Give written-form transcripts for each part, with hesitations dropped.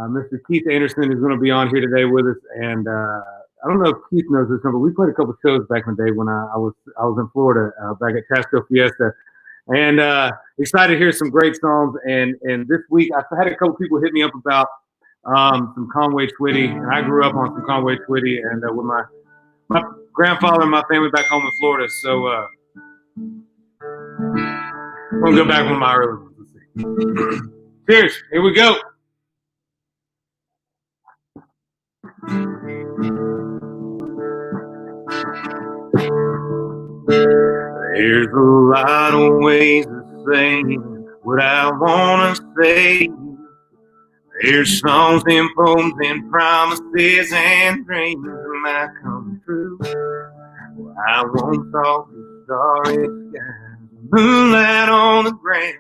Mr. Keith Anderson is going to be on here today with us, and I don't know if Keith knows this, but we played a couple shows back in the day when I was in Florida, back at Tasco Fiesta, and excited to hear some great songs. And this week I had a couple people hit me up about some Conway Twitty, and I grew up on some Conway Twitty, and with my grandfather and my family back home in Florida. So I'm gonna go back one of my early ones. Let's see. Cheers. Here we go. There's a lot of ways of saying what I want to say. There's songs and poems and promises and dreams that might come true. Well, I won't talk to starry skies, moonlight on the ground.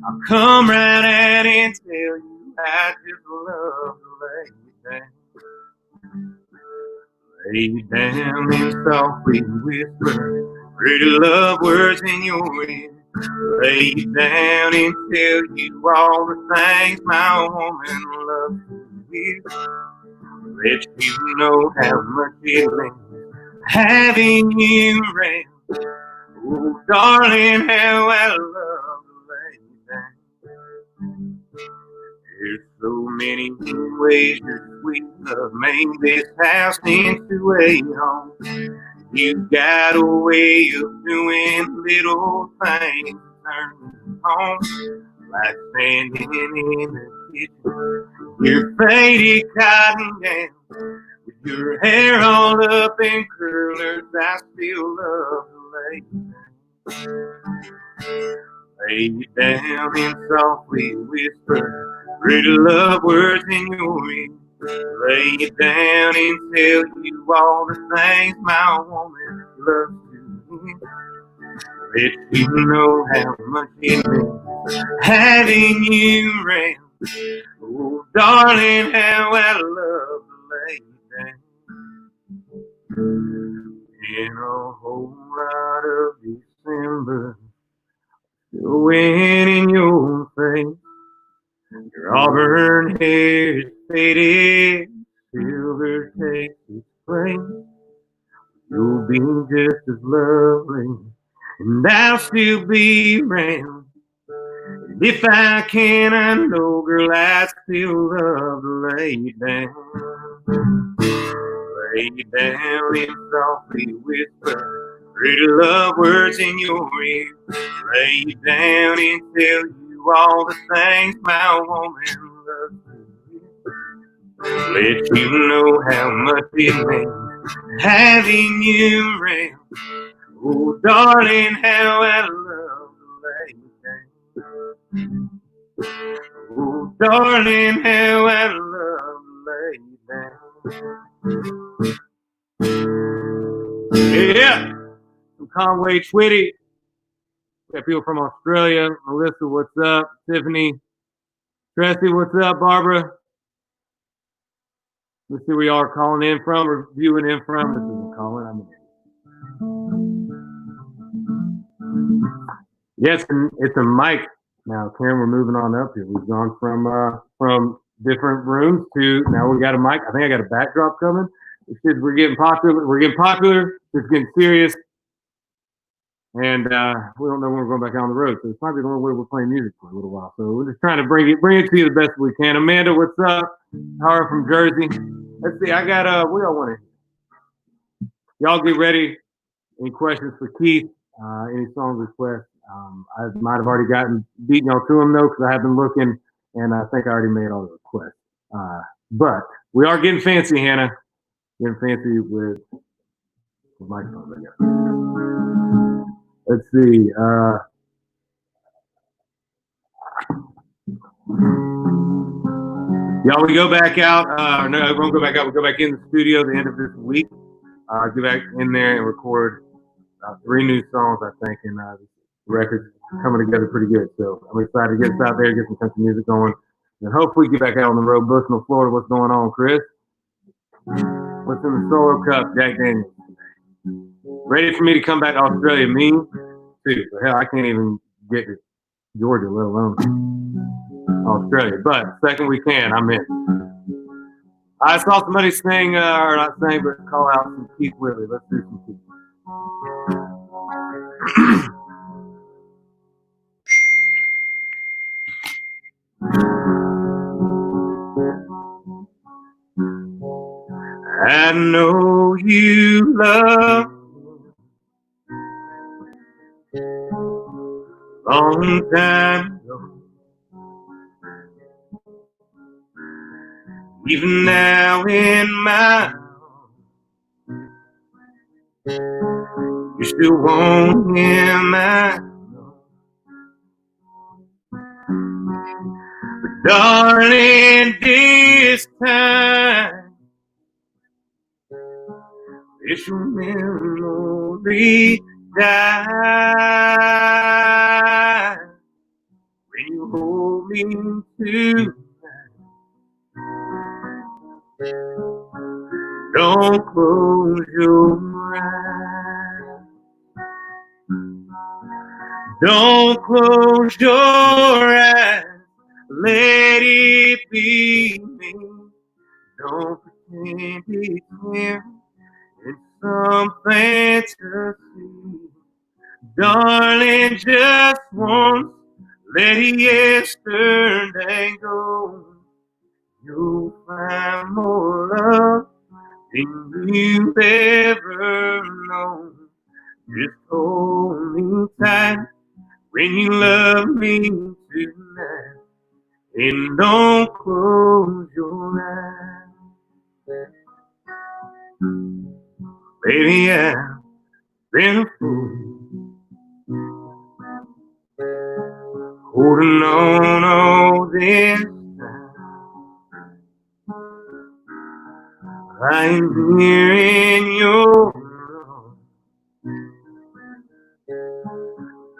I'll come right out and tell you I just love to lay you down. Lay you down and softly whisper pretty love words in your ear. Lay you down and tell you all the things my woman loves to hear. Let you know how much it means having you around. Oh, darling, how I love to lay you down. There's so many ways your sweet love made this house into a home. You got a way of doing little things, turning home, like standing in the kitchen, your faded cotton gown, with your hair all up in curlers. I still love to lay you down. Lay you down and softly whisper pretty love words in your ear. Lay you down and tell you all the things my woman loves to hear. Let you know how much it means having you around. Oh, darling, how I love to lay you down. In a whole lot of December, still wind in your face. Your auburn hair is faded, silver takes its place. You'll be just as lovely, and I'll still be around. And if I can, I know, girl, I still love to lay you down. Lay you down and softly whisper pretty love words in your ear. Lay you down and tell you all the things my woman loves to hear. Let you know how much it means having you around. Oh, darling, how I love to lay you down. Oh, darling, how I love to lay you down. Yeah, some Conway Twitty. Got people from Australia. Melissa, what's up? Tiffany. Tracy, what's up? Barbara. Let's see where y'all are calling in from or viewing in from. This isn't calling. Yes, it's a mic now. Karen, we're moving on up here. We've gone from different rooms to now we got a mic. I think I got a backdrop coming. We're getting popular. We're getting popular. It's getting serious. And we don't know when we're going back on the road, so it's probably the only way we're playing music for a little while. So we're just trying to bring it to you the best we can. Amanda, what's up? Tara from Jersey. Let's see. I got what y'all want to hear? Y'all get ready. Any questions for Keith? Any song requests? I might have already beaten y'all to them though, because I have been looking, and I think I already made all the requests. But we are getting fancy, Hannah. Getting fancy with microphones, I guess. Let's see. Y'all, we go back out. No, we won't go back out. We'll go back in the studio at the end of this week. Get back in there and record 3 new songs, I think, and the record's coming together pretty good. So I'm excited to get us out there, get some country music going, and hopefully get back out on the road. Bushmill, Florida. What's going on, Chris? What's in the Solo Cup? Jack Daniels. Ready for me to come back to Australia? Me too. Hell, I can't even get to Georgia, let alone Australia. But second we can, I'm in. I saw somebody sing, or not sing, but call out some Keith Whitley. Let's do some Keith. I know you love me long time ago. Even now in my you still want him, I know. But darling, this time this your memory dies when you hold me tonight. Don't close your eyes. Don't close your eyes. Let it be me. Don't pretend it's him in some fantasy. Darling, just once, let yes turn and go. You'll find more love than you've ever known. Just hold me tight when you love me tonight, and don't close your eyes. Baby, I've been a fool, holding on all this time. I'm here in your arms,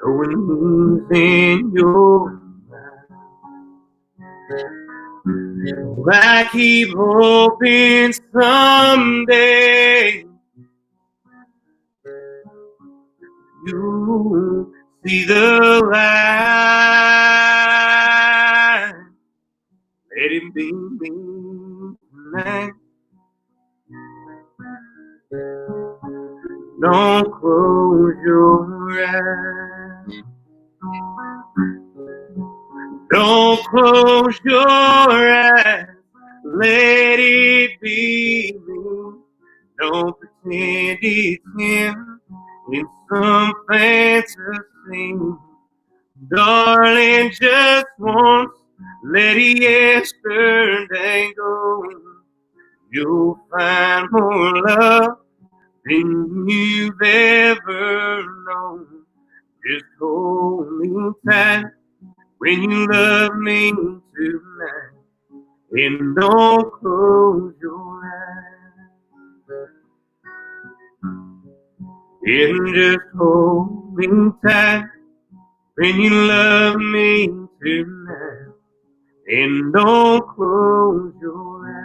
knowing who's in your mind. I keep hoping someday you'll see the light. Let it be me tonight. Don't close your eyes. Don't close your eyes. Let it be me. Don't pretend it's him in some fantasy. Darling, just once, let it yes turn and go. You'll find more love than you've ever known. Just hold me tight when you love me tonight, and don't close your eyes. And just hold me tight when you love me tonight, and don't close your eyes.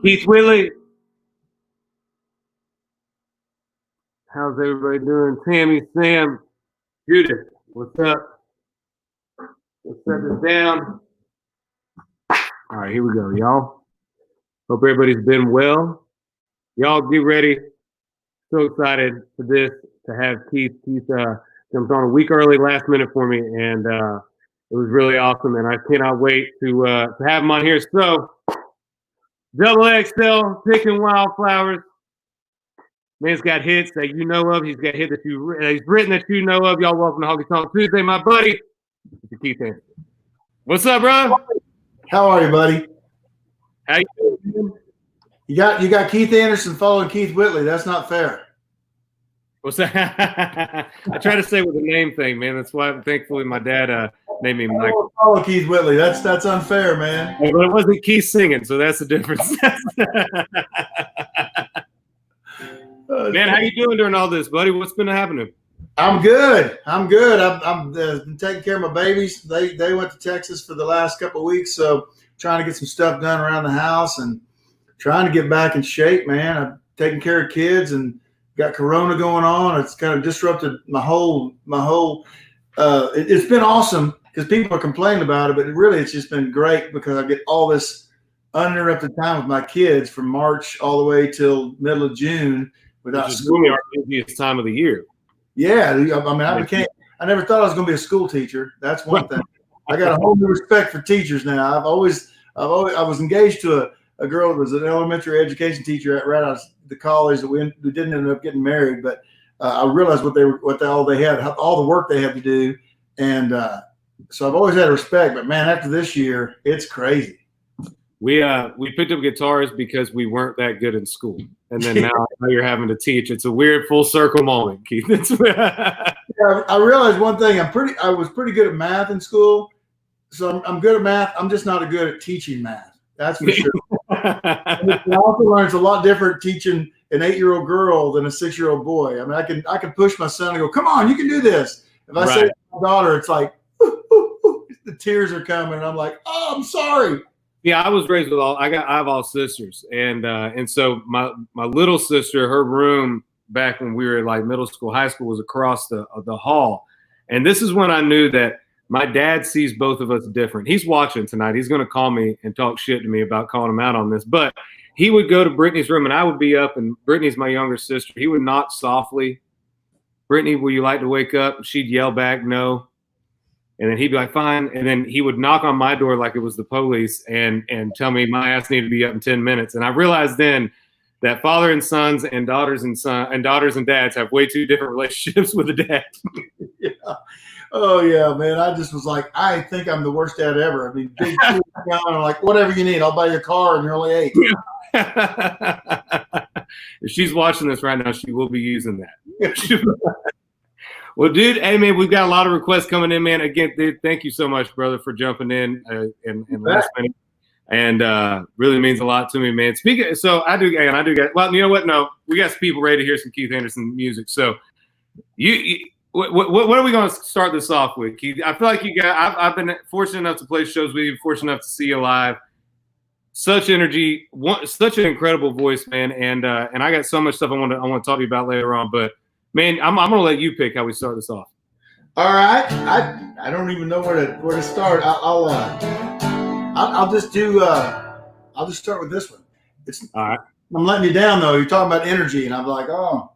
Keith Whitley. How's everybody doing? Tammy, Sam, Judith, what's up? Let's set this down. All right, here we go, y'all. Hope everybody's been well. Y'all get ready. So excited for this, to have Keith. Keith jumped on a week early, last minute for me, and it was really awesome, and I cannot wait to have him on here. So, Double XL, Picking Wildflowers. Man's got hits that you know of. He's got hits that he's written that you know of. Y'all welcome to Honky Tonk Tuesday, my buddy. Mr. Keith Anderson. What's up, bro? How are you, buddy? How you doing, man? You got Keith Anderson following Keith Whitley. That's not fair. What's that? I try to say with the name thing, man. That's why, thankfully, my dad named me Michael. Follow Keith Whitley. That's unfair, man. Yeah, but it wasn't Keith singing, so that's the difference. Man, how you doing during all this, buddy? What's been happening? I'm good. I'm been taking care of my babies. They went to Texas for the last couple of weeks, so trying to get some stuff done around the house and trying to get back in shape, man. I'm taking care of kids and got Corona going on. It's kind of disrupted my whole. It's been awesome because people are complaining about it, but it's just been great because I get all this uninterrupted time with my kids from March all the way till middle of June without Which is school. really our busiest time of the year. Yeah, I mean, I never thought I was going to be a school teacher. That's one thing. I got a whole new respect for teachers now. I was engaged to a girl that was an elementary education teacher right out of the college that we didn't end up getting married, but I realized all the work they had to do, and so I've always had respect. But man, after this year, it's crazy. We picked up guitars because we weren't that good in school, and then now you're having to teach. It's a weird full circle moment, Keith. Yeah, I realized one thing. I was pretty good at math in school, so I'm good at math. I'm just not good at teaching math. That's for sure. I also learned it's a lot different teaching an 8-year-old girl than a 6-year-old boy. I mean, I can push my son and go, "Come on, you can do this." If I say to my daughter, it's like the tears are coming, and I'm like, "Oh, I'm sorry." Yeah, I was raised with I have all sisters, and so my little sister, her room back when we were like middle school, high school was across the hall, and this is when I knew that my dad sees both of us different. He's watching tonight. He's going to call me and talk shit to me about calling him out on this, but he would go to Brittany's room and I would be up, and Brittany's my younger sister. He would knock softly, "Brittany, will you like to wake up?" She'd yell back, "No." And then he'd be like, "Fine." And then he would knock on my door like it was the police and tell me my ass needed to be up in 10 minutes. And I realized then that father and sons and daughters and dads have way too different relationships with the dad. Yeah. Oh yeah, man. I just was like, I think I'm the worst dad ever. I mean, big kids down, I'm like, whatever you need, I'll buy you a car, and you're only 8. If she's watching this right now, she will be using that. Well, dude, hey, man, we've got a lot of requests coming in, man. Again, dude, thank you so much, brother, for jumping in last minute. And really means a lot to me, man. So I do get, well, you know what? No, we got some people ready to hear some Keith Anderson music. So what are we going to start this off with, Keith? I feel like I've been fortunate enough to play shows with you, fortunate enough to see you live. Such energy, such an incredible voice, man. And I got so much stuff I want to talk to you about later on, but man, I'm gonna let you pick how we start this off. All right, I don't even know where to start. I'll just do. I'll just start with this one. It's all right. I'm letting you down though. You're talking about energy, and I'm like, oh.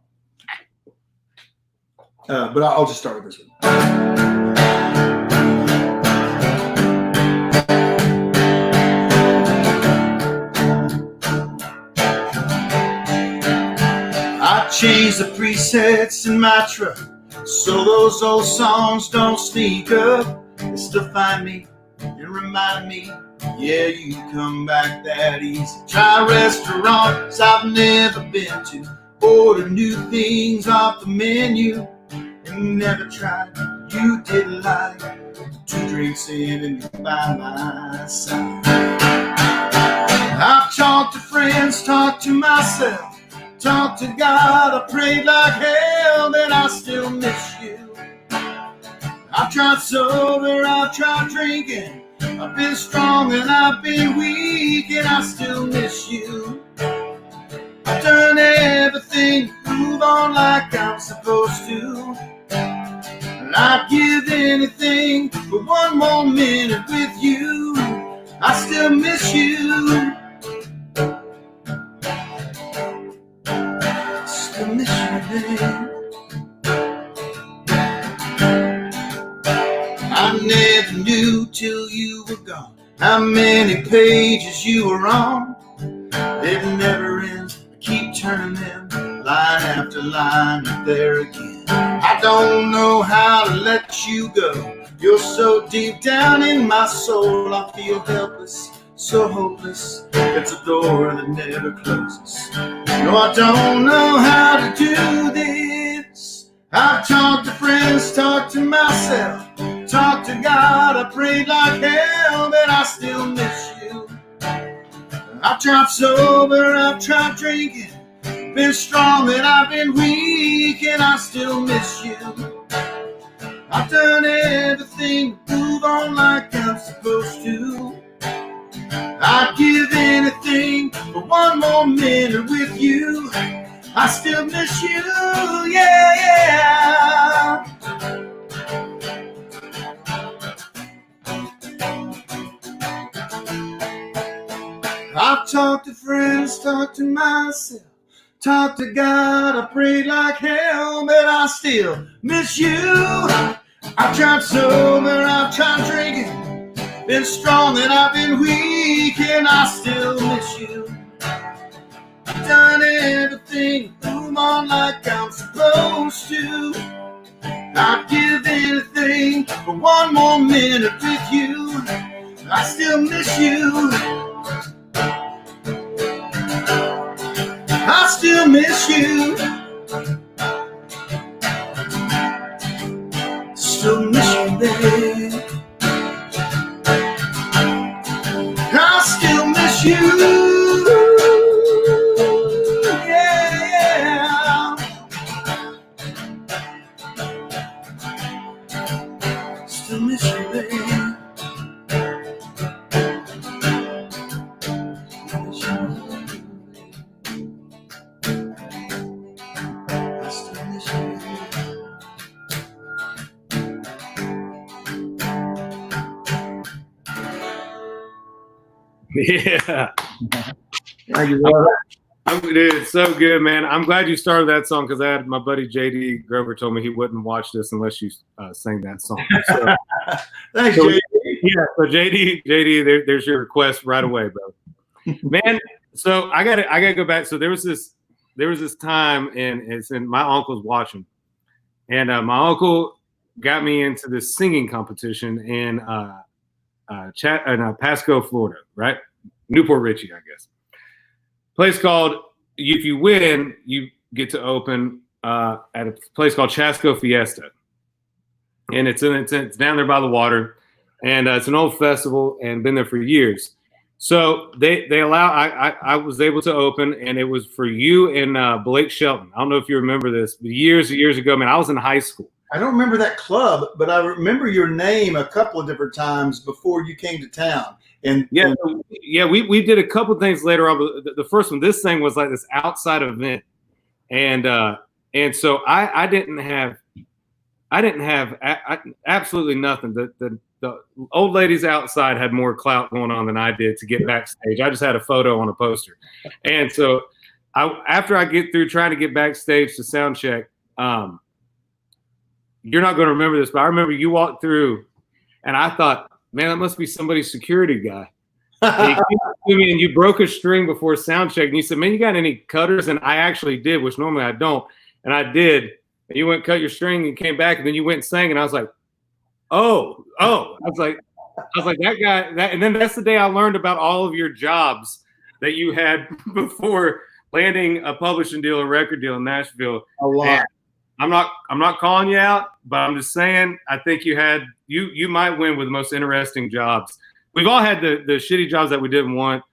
But I'll just start with this one. I changed the presets in my truck so those old songs don't sneak up. They still find me and remind me, yeah, you come back that easy. Try restaurants I've never been to, order new things off the menu, and never tried. You didn't like 2 drinks in and you're by my side. I've talked to friends, talked to myself. Talk to God, I prayed like hell, but I still miss you. I've tried sober, I've tried drinking. I've been strong and I've been weak, and I still miss you. I've done everything to move on like I'm supposed to. And I'd give anything for one more minute with you. I still miss you. I never knew till you were gone how many pages you were on. It never ends. I keep turning them line after line, and there again. I don't know how to let you go. You're so deep down in my soul. I feel helpless, so hopeless. It's a door that never closes. No, I don't know how to do this. I've talked to friends, talked to myself, talked to God. I prayed like hell, but I still miss you. I've tried sober, I've tried drinking, been strong and I've been weak, and I still miss you. I've done everything to move on like I'm supposed to. I'd give anything for one more minute with you. I I still miss you, yeah. I've talked to friends, talked to myself, talked to God, I prayed like hell, but I still miss you. I've tried sober, I've tried drinking, been strong and I've been weak, and I still miss you. I've done everything, move on like I'm supposed to. I'd give anything for one more minute with you. I still miss you. I still miss you. Still miss you, babe. I still miss you. Yeah. Still miss you, babe. Yeah. Thank you, brother. Dude, it's so good, man. I'm glad you started that song because I had my buddy JD Grover told me he wouldn't watch this unless you sang that song. So, Thanks, JD. Yeah, so JD, there's your request right away, bro. Man, so I gotta go back. So there was this time, and it's in my uncle's watching, and my uncle got me into this singing competition in Pasco, Florida, right? Newport Richey, I guess. Place called, if you win, you get to open at a place called Chasco Fiesta. And it's down there by the water. And it's an old festival and been there for years. So they allow, I was able to open, and it was for you and Blake Shelton. I don't know if you remember this, but years ago, man, I was in high school. I don't remember that club, but I remember your name a couple of different times before you came to town. And we did a couple of things later on. But the first one, this thing was like this outside event, and so I didn't have absolutely nothing. The old ladies outside had more clout going on than I did to get backstage. I just had a photo on a poster, and so after I get through trying to get backstage to sound check, you're not going to remember this, but I remember you walked through, and I thought, man, that must be somebody's security guy. And you came up to me and you broke a string before sound check, and you said, man, you got any cutters? And I actually did, which normally I don't. And I did. And you went cut your string and came back, and then you went and sang, and I was like, oh. I was like that guy. And then that's the day I learned about all of your jobs that you had before landing a publishing deal, a record deal in Nashville. A lot. And I'm not calling you out, but I'm just saying I think you might win with the most interesting jobs. We've all had the shitty jobs that we didn't want.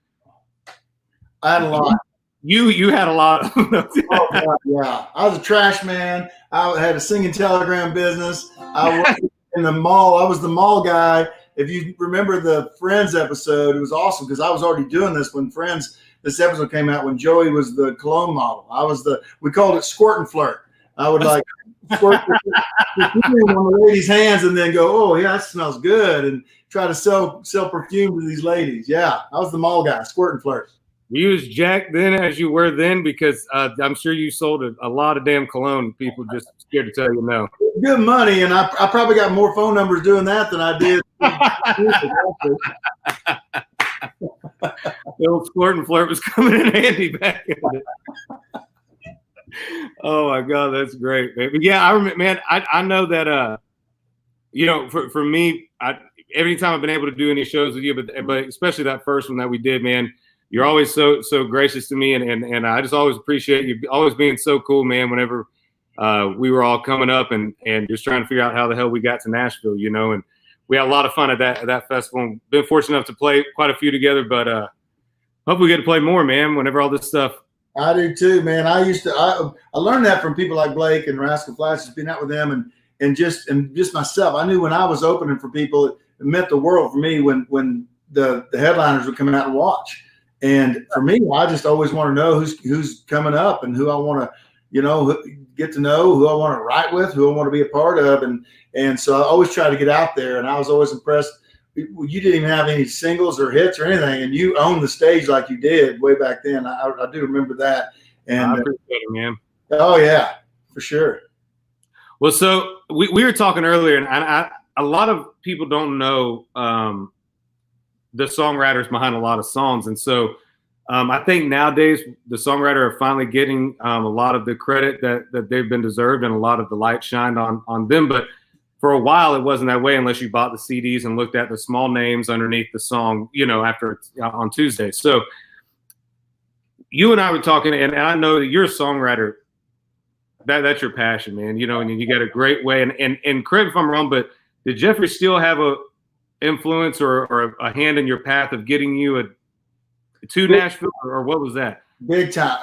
I had a lot. You had a lot of them. Oh, God, yeah. I was a trash man. I had a singing telegram business. I worked in the mall. I was the mall guy. If you remember the Friends episode, it was awesome because I was already doing this when this episode came out when Joey was the cologne model. We called it squirt and flirt. I would like squirt on the lady's hands and then go, oh yeah, that smells good, and try to sell perfume to these ladies. Yeah, I was the mall guy, squirt and flirt. Were you as jacked then as you were then? Because I'm sure you sold a lot of damn cologne. People just scared to tell you no. Good money, and I probably got more phone numbers doing that than I did. The old squirt and flirt was coming in handy back in the day. Oh my God, that's great, man. But yeah, I remember, man. I know that for me, every time I've been able to do any shows with you, but especially that first one that we did, man, you're always so gracious to me, and I just always appreciate you always being so cool, man. Whenever we were all coming up and just trying to figure out how the hell we got to Nashville, and we had a lot of fun at that festival. And been fortunate enough to play quite a few together, but hope we get to play more, man. Whenever all this stuff. I do too, man. I learned that from people like Blake and Rascal Flatts, just being out with them and just myself. I knew when I was opening for people, it meant the world for me when the headliners would come out and watch. And for me, I just always want to know who's coming up and who I want to, get to know, who I want to write with, who I want to be a part of. And so I always try to get out there. And I was always impressed. You didn't even have any singles or hits or anything, and you owned the stage like you did way back then. I do remember that. And I appreciate it, man. Oh yeah, for sure. Well, so we were talking earlier, and a lot of people don't know the songwriters behind a lot of songs. And so I think nowadays the songwriter are finally getting a lot of the credit that they've been deserved, and a lot of the light shined on them. But for a while, it wasn't that way unless you bought the CDs and looked at the small names underneath the song, after on Tuesday. So you and I were talking, and I know that you're a songwriter. That's your passion, man. And you got a great way. And correct me if I'm wrong, but did Jeffrey Steele have a influence or a hand in your path of getting you to Nashville, or what was that? Big time.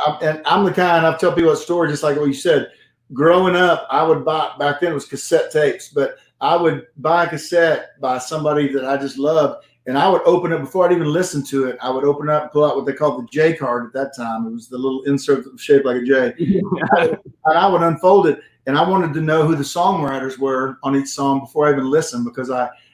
I'm the kind, I've told people a story just like what you said. Growing up, I would buy, back then it was cassette tapes, but I would buy a cassette by somebody that I just loved, and I would open it before I'd even listen to it. I would open it up and pull out what they called the J card at that time. It was the little insert that was shaped like a J. And I would unfold it, and I wanted to know who the songwriters were on each song before I even listened, because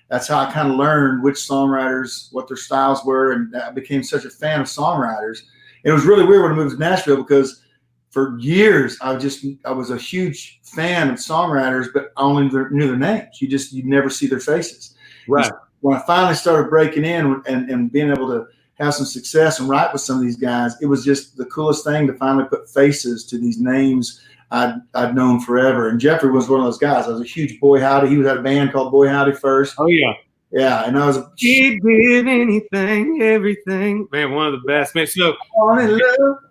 that's how I kind of learned which songwriters, what their styles were, and I became such a fan of songwriters. And it was really weird when I moved to Nashville, because for years I was a huge fan of songwriters, but I only knew their names. You'd never see their faces. Right. When I finally started breaking in and being able to have some success and write with some of these guys, it was just the coolest thing to finally put faces to these names I'd known forever. And Jeffrey was one of those guys. I was a huge Boy Howdy. He had a band called Boy Howdy first. Oh yeah. Yeah. And I was He'd give anything, everything. Man, one of the best. Man, so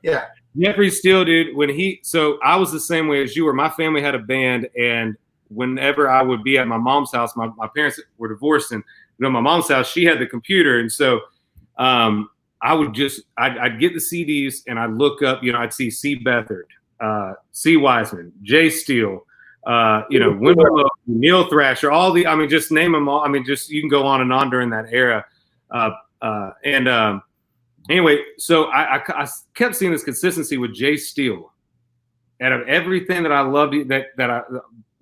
yeah. Jeffrey Steele, dude, so I was the same way as you were. My family had a band, and whenever I would be at my mom's house, my parents were divorced, and my mom's house, she had the computer. And so I'd get the CDs and I'd look up, I'd see C. Beathard, C. Wiseman, Jay Steele, Wimberlow, Neil Thrasher, just name them all. You can go on and on during that era. Anyway, so I kept seeing this consistency with Jay Steele. Out of everything that I loved,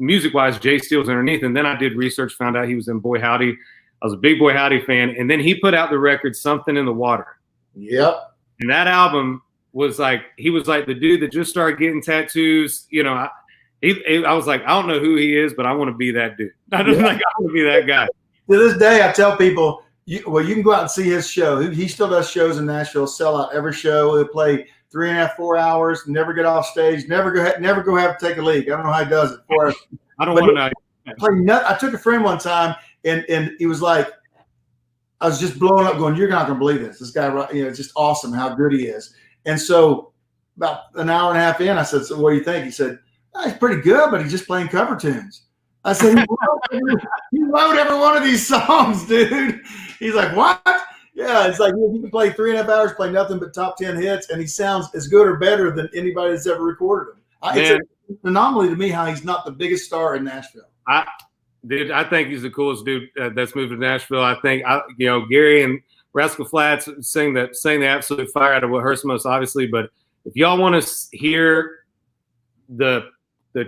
music-wise, Jay Steele's underneath. And then I did research, found out he was in Boy Howdy. I was a big Boy Howdy fan. And then he put out the record Something in the Water. Yep. And that album was he was like the dude that just started getting tattoos. I was like, I don't know who he is, but I want to be that dude. I want to be that guy. To this day, I tell people, you can go out and see his show. He still does shows in Nashville, sell out every show. He'll play 3.5, 4 hours, never get off stage, never go have to take a leak. I don't know how he does it. I don't want to know. I took a friend one time, and he was like, I was just blowing up going, you're not going to believe this. This guy, it's just awesome how good he is. And so about an hour and a half in, I said, so what do you think? He said, he's pretty good, but he's just playing cover tunes. I said, he wrote every one of these songs, dude. He's like, what? Yeah, it's like he can play 3.5 hours, play nothing but top 10 hits, and he sounds as good or better than anybody that's ever recorded him. It's an anomaly to me how he's not the biggest star in Nashville. I think he's the coolest dude that's moved to Nashville. I think Gary and Rascal Flatts sang the absolute fire out of What Hurts Most, obviously. But if y'all want to hear the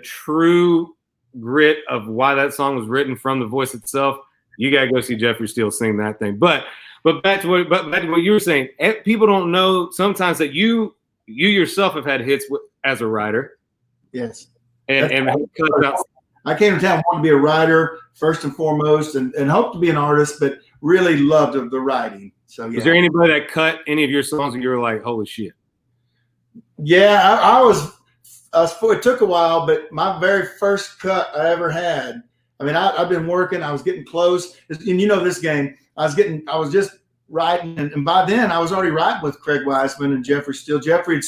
true grit of why that song was written from the voice itself, you gotta go see Jeffrey Steele sing that thing. But back to what you were saying, people don't know sometimes that you yourself have had hits as a writer. Yes. And I came to town, wanted to be a writer first and foremost, and hoped to be an artist, but really loved the writing. So yeah. Was there anybody that cut any of your songs and you were like, holy shit? Yeah, it took a while, but my very first cut I ever had, I've been working, I was getting close. And this game, I was just writing. And by then I was already writing with Craig Wiseman and Jeffrey Steele. Jeffrey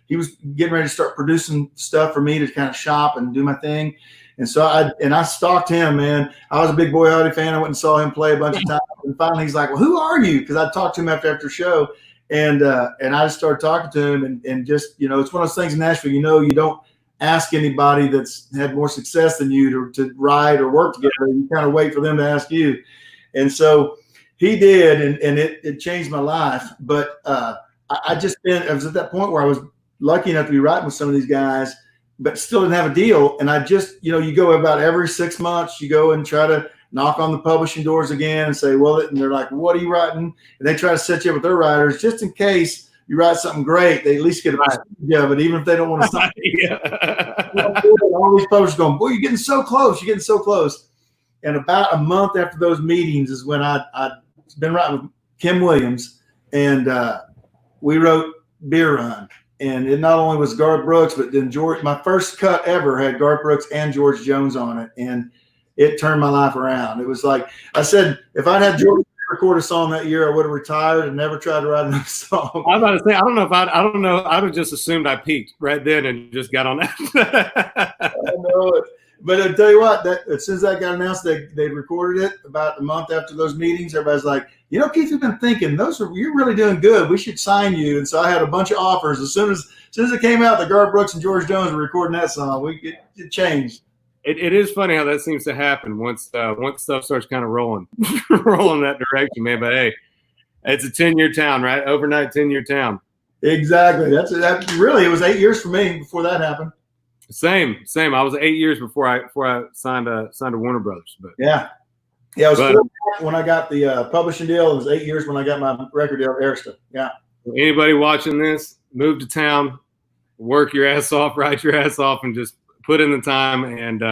he was getting ready to start producing stuff for me to kind of shop and do my thing. And so I stalked him, man. I was a big Boy Howdy fan. I went and saw him play a bunch of times. And finally he's like, well, who are you? Because I talked to him after show. And I just started talking to him and just, it's one of those things in Nashville, you don't ask anybody that's had more success than you to write or work together. You kind of wait for them to ask you. And so he did, and it changed my life. But I was at that point where I was lucky enough to be writing with some of these guys, but still didn't have a deal. And I just, you go about every 6 months, you go and try to knock on the publishing doors again and say, well, and they're like, what are you writing? And they try to set you up with their writers just in case you write something great. They at least get a percentage of it, even if they don't want to sign it. All these publishers going, boy, you're getting so close. You're getting so close. And about a month after those meetings is when I'd been writing with Kim Williams, and we wrote Beer Run. And it not only was Garth Brooks, but then my first cut ever had Garth Brooks and George Jones on it. And it turned my life around. It was like I said, if I'd had George record a song that year, I would have retired and never tried to write another song. I was about to say, I don't know. I would have just assumed I peaked right then and just got on that. I know it. But I'll tell you what, that as soon as that got announced, they recorded it about a month after those meetings. Everybody's like, Keith, we've been thinking you're really doing good. We should sign you. And so I had a bunch of offers. As soon as it came out that Garth Brooks and George Jones were recording that song, it changed. It is funny how that seems to happen once stuff starts kind of rolling that direction, man. But hey, it's a 10-year town, right? Overnight 10-year town. Exactly. That really, it was 8 years for me before that happened. Same. I was 8 years before I signed to Warner Brothers. But yeah. It was 4 years when I got the publishing deal. It was 8 years when I got my record deal at Arista. Yeah. Anybody watching this, move to town, work your ass off, write your ass off, and just put in the time, and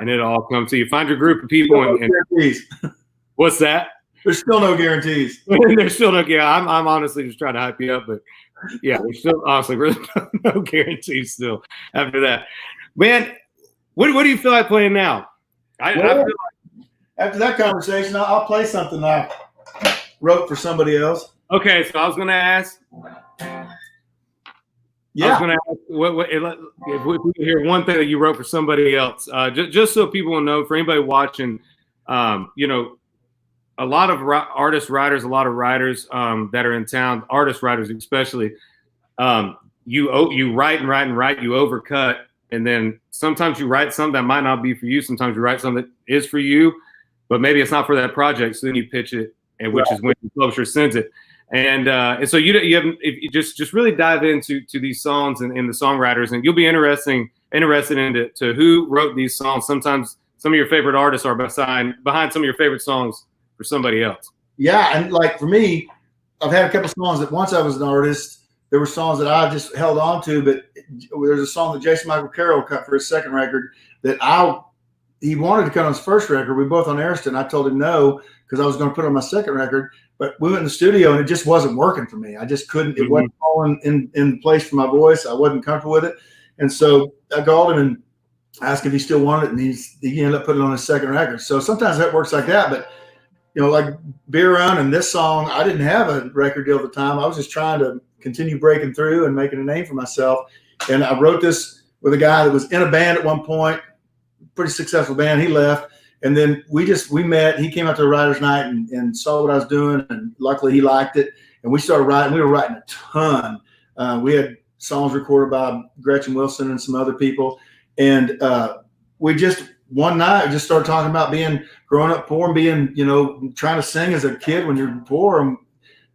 it'll all come to you. Find your group of people. Guarantees. What's that? There's still no guarantees. There's still no guarantee. I'm honestly just trying to hype you up, but yeah, there's still honestly really no guarantees still after that. Man, what do you feel like playing now? I feel like after that conversation, I'll play something I wrote for somebody else. Okay, so I was going to ask. Yeah. I was going to ask if we could hear one thing that you wrote for somebody else, just so people will know. For anybody watching, a lot of artists, writers, a lot of writers that are in town, artist writers especially, you write and write and write, you overcut, and then sometimes you write something that might not be for you. Sometimes you write something that is for you, but maybe it's not for that project. So then you pitch it, and which is when the publisher sends it. And so you have just really dive into these songs and the songwriters, and you'll be interested into who wrote these songs. Sometimes some of your favorite artists are behind some of your favorite songs for somebody else. Yeah, and like for me, I've had a couple songs that once I was an artist, there were songs that I just held on to, but there's a song that Jason Michael Carroll cut for his second record that he wanted to cut on his first record. We both on Ariston. I told him no because I was going to put it on my second record, but we went in the studio and it just wasn't working for me. I just couldn't. It wasn't falling in place for my voice. I wasn't comfortable with it, and so I called him and asked if he still wanted it, and he ended up putting it on his second record. So sometimes that works like that, but like Beer Run and this song, I didn't have a record deal at the time. I was just trying to continue breaking through and making a name for myself. And I wrote this with a guy that was in a band at one point, pretty successful band. He left. And then we met. He came out to the writer's night and saw what I was doing. And luckily he liked it. And we started writing. We were writing a ton. We had songs recorded by Gretchen Wilson and some other people. And we just, one night, just started talking about growing up poor and being, trying to sing as a kid when you're poor and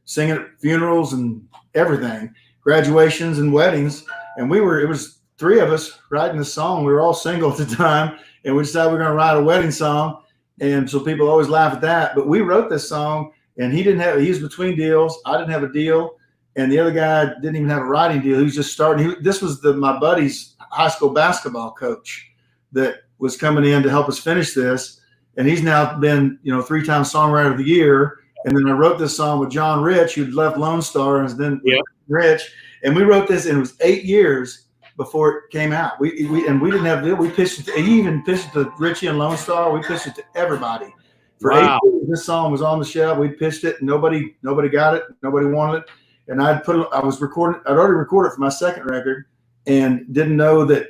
singing at funerals and everything, graduations and weddings. And it was three of us writing this song. We were all single at the time, and we decided we were going to write a wedding song. And so people always laugh at that. But we wrote this song, and he was between deals. I didn't have a deal, and the other guy didn't even have a writing deal. He was just starting. This was my buddy's high school basketball coach that was coming in to help us finish this. And he's now been, 3-time songwriter of the year. And then I wrote this song with John Rich, who'd left Lone Star and then Rich. And we wrote this, and it was 8 years before it came out. We didn't have a deal. We pitched it. He even pitched it to Richie and Lone Star. We pitched it to everybody. For 8 years, this song was on the shelf. We pitched it. And nobody got it. Nobody wanted it. And I'd already recorded it for my second record, and didn't know that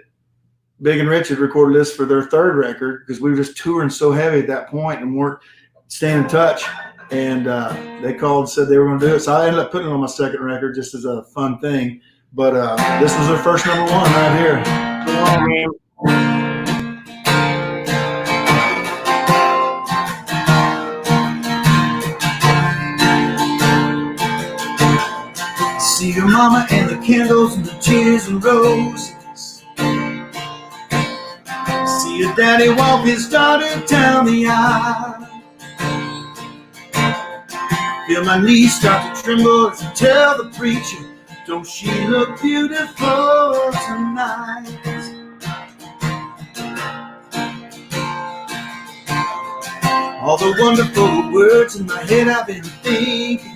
Big and Rich had recorded this for their third record because we were just touring so heavy at that point and weren't staying in touch. And they called and said they were going to do it. So I ended up putting it on my second record just as a fun thing. But this was their first number one right here. Come on, man. mama and the candles and the tears and roses. See your daddy walk his daughter down the aisle. Feel my knees start to tremble as I tell the preacher, don't she look beautiful tonight? All the wonderful words in my head I've been thinking.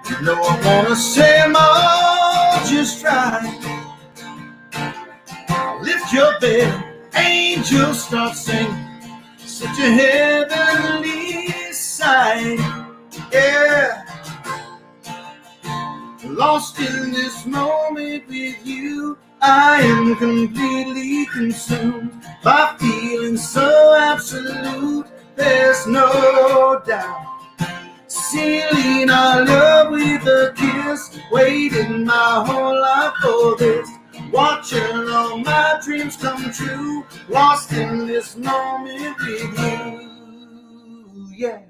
You know I wanna say them all just right. Lift your bed, angels start singing. Such a heavenly sight, yeah. Lost in this moment with you, I am completely consumed by feeling so absolute, there's no doubt. Sealing our love with a kiss, waiting my whole life for this. Watching all my dreams come true, lost in this moment with you, yeah.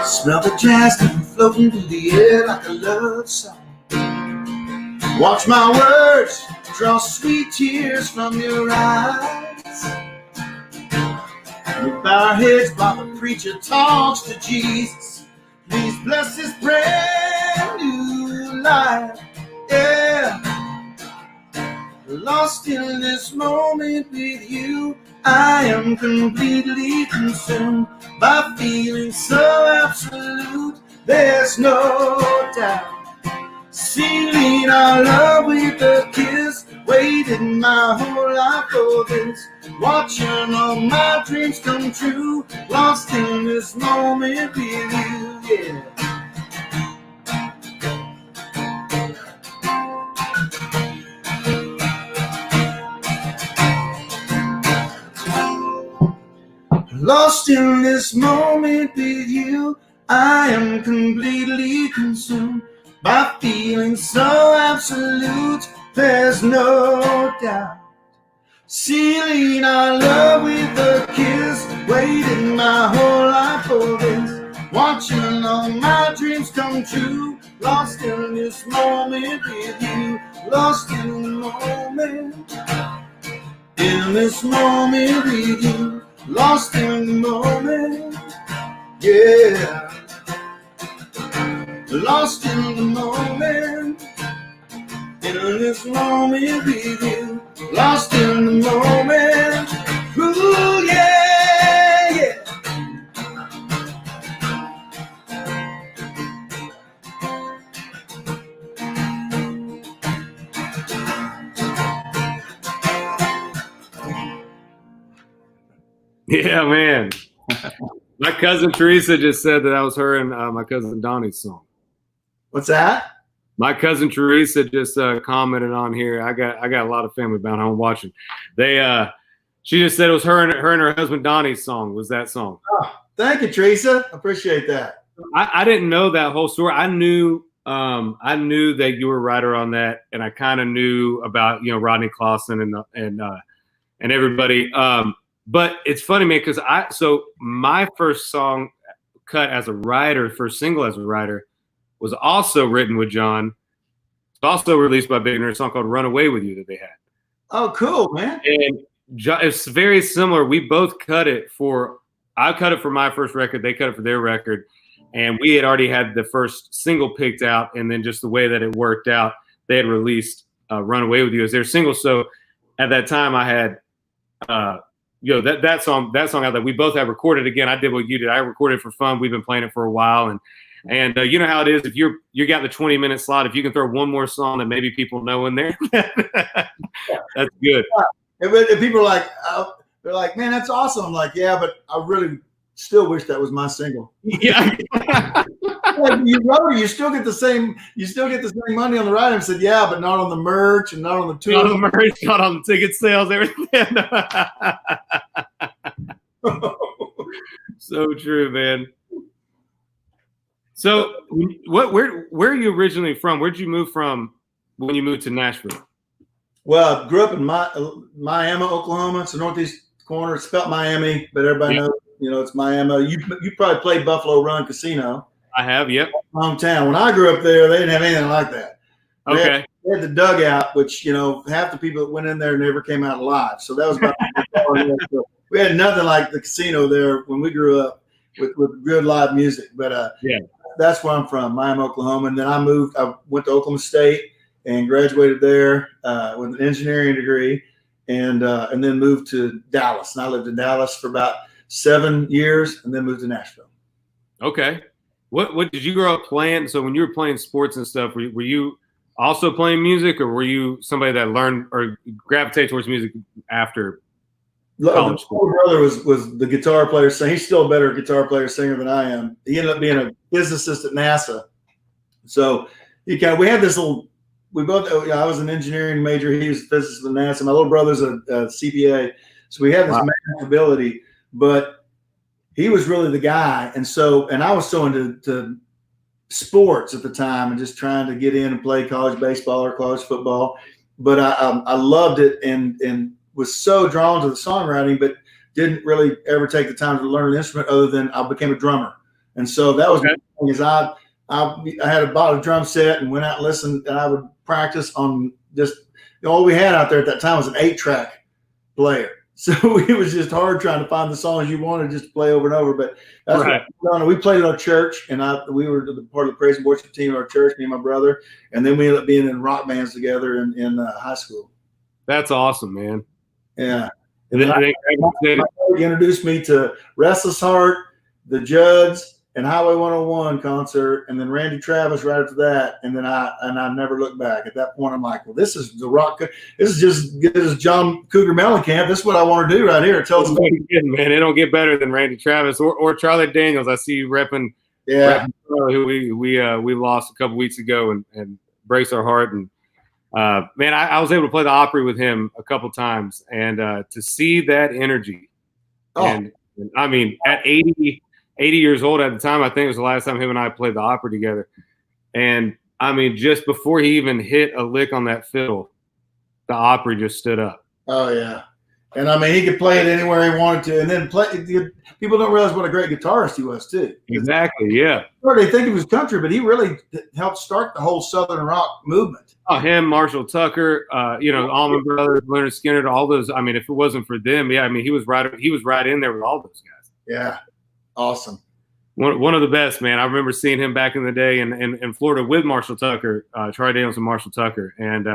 Smell the jasmine floating through the air like a love song. Watch my words draw sweet tears from your eyes. We bow our heads while the preacher talks to Jesus. Please bless this brand new life, yeah. Lost in this moment with you, I am completely consumed by feeling so absolute, there's no doubt. Sealing our love with a kiss, waiting my whole life for this. Watching all my dreams come true, lost in this moment with you, yeah. Lost in this moment with you, I am completely consumed by feeling so absolute, there's no doubt. Sealing our love with a kiss, waiting my whole life for this. Watching all my dreams come true, lost in this moment with you. Lost in the moment, in this moment with you. Lost in the moment, yeah. Lost in the moment, in this moment with you. Lost in the moment, ooh yeah, yeah. Yeah, man. My cousin Teresa just said that was her and my cousin Donnie's song. What's that? My cousin Teresa just commented on here. I got a lot of family down home watching. She just said it was her and her husband Donnie's song. Was that song? Oh, thank you, Teresa. Appreciate that. I didn't know that whole story. I knew that you were a writer on that, and I kind of knew about Rodney Clausen and everybody. But it's funny, man, because so my first song cut as a writer, first single as a writer, was also written with John. It's also released by Big Nerd, a song called "Run Away with You" that they had. Oh, cool, man. And it's very similar. We both cut it I cut it for my first record. They cut it for their record. And we had already had the first single picked out. And then just the way that it worked out, they had released "Run Away with You" as their single. So at that time I had, that song out that we both have recorded. Again, I did what you did. I recorded it for fun. We've been playing it for a while. And you know how it is. If you got the 20-minute slot, if you can throw one more song that maybe people know in there, that's good. And people are like, they're like, man, that's awesome. I'm like, yeah, but I really still wish that was my single. Yeah. Like, you wrote it, you still get the same money on the ride. I said, yeah, but not on the merch and not on the tour. Not on the merch, not on the ticket sales, everything. So true, man. So where are you originally from? Where'd you move from when you moved to Nashville? Well, I grew up in Miami, Oklahoma. It's the northeast corner. It's spelled Miami, but everybody knows, it's Miami. You probably played Buffalo Run Casino. I have, yep. Hometown. When I grew up there, they didn't have anything like that. Okay. They had the dugout, which, half the people that went in there never came out alive. So that was about we had nothing like the casino there when we grew up with good live music. But that's where I'm from, Miami, Oklahoma. And then I went to Oklahoma State and graduated there with an engineering degree, and then moved to Dallas. And I lived in Dallas for about 7 years, and then moved to Nashville. Okay. What did you grow up playing? So when you were playing sports and stuff, were you also playing music, or were you somebody that learned or gravitated towards music after college? My older brother was the guitar player. So he's still a better guitar player singer than I am. He ended up being a physicist at NASA. So we had this little. We both. I was an engineering major. He was a physicist at NASA. My little brother's a CPA. So we had this math ability, but he was really the guy. And I was so into sports at the time and just trying to get in and play college baseball or college football. But I loved it and was so drawn to the songwriting, but didn't really ever take the time to learn an instrument other than I became a drummer. And so that was I had bought a drum set and went out and listened, and I would practice on just all we had out there at that time was an 8-track player. So it was just hard trying to find the songs you wanted just to play over and over. But that's what we played at our church, and we were part of the praise and worship team at our church, me and my brother, and then we ended up being in rock bands together in high school. That's awesome, man. Yeah. And then he introduced me to Restless Heart, the Judds, and Highway 101 concert, and then Randy Travis right after that, and then I never looked back. At that point, I'm like, well, this is the rock. This is just good as John Cougar Mellencamp. This is what I want to do right here. Tell them, man, it don't get better than Randy Travis or Charlie Daniels. I see you repping. Yeah, who we lost a couple weeks ago, and brace our heart. And man, I was able to play the Opry with him a couple times, and to see that energy, and I mean, at 80 years old at the time, I think it was the last time him and I played the Opry together. And I mean, just before he even hit a lick on that fiddle, the Opry just stood up. Oh yeah. And I mean, he could play it anywhere he wanted to, and then people don't realize what a great guitarist he was too. Exactly. Yeah. They think he was country, but he really helped start the whole Southern rock movement. Oh, him, Marshall Tucker, Allman Brothers, Leonard Skinner, all those. I mean, if it wasn't for them, I mean, he was right in there with all those guys. Yeah. Awesome. One of the best, man. I remember seeing him back in the day in Florida with Marshall Tucker, Charlie Daniels and Marshall Tucker. And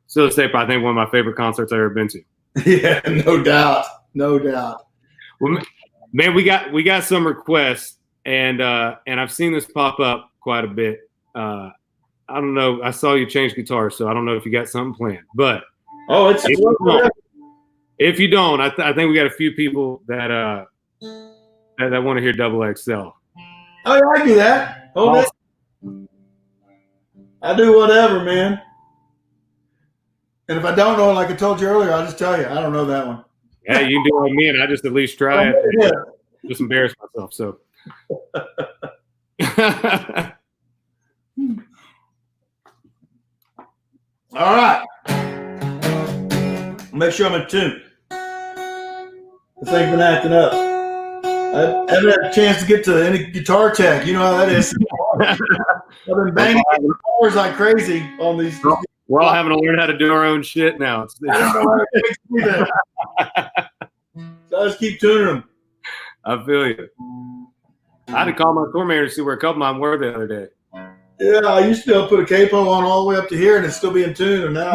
still to this day, I think one of my favorite concerts I've ever been to. Yeah, no doubt. No doubt. Well, man, we got some requests, and I've seen this pop up quite a bit. I don't know. I saw you change guitars, so I don't know if you got something planned. But if you don't, I think we got a few people that want to hear Double XL. Oh yeah, I do that. I do whatever, man. And if I don't know it, like I told you earlier, I'll just tell you I don't know that one. Yeah, you do like me, and I just at least try it. Yeah. Just embarrass myself. So. All right. Make sure I'm in tune. This thing's been acting up. I haven't had a chance to get to any guitar tech. You know how that is. I've been banging guitars like crazy on these. We're all having to learn how to do our own shit now. I don't know how to do that. So I just keep tuning them. I feel you. I had to call my tour manager to see where a couple of mine were the other day. Yeah, I used to be able to put a capo on all the way up to here and it'd still be in tune. And now,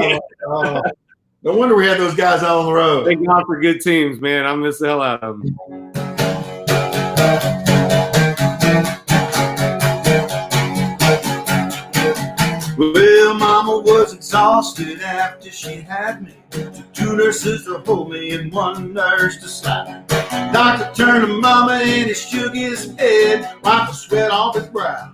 no wonder we had those guys out on the road. Thank God for good teams, man. I miss the hell out of them. Well, Mama was exhausted after she had me. Took 2 nurses to hold me and 1 nurse to slap me. Doctor turned to Mama and he shook his head, wiped the sweat off his brow,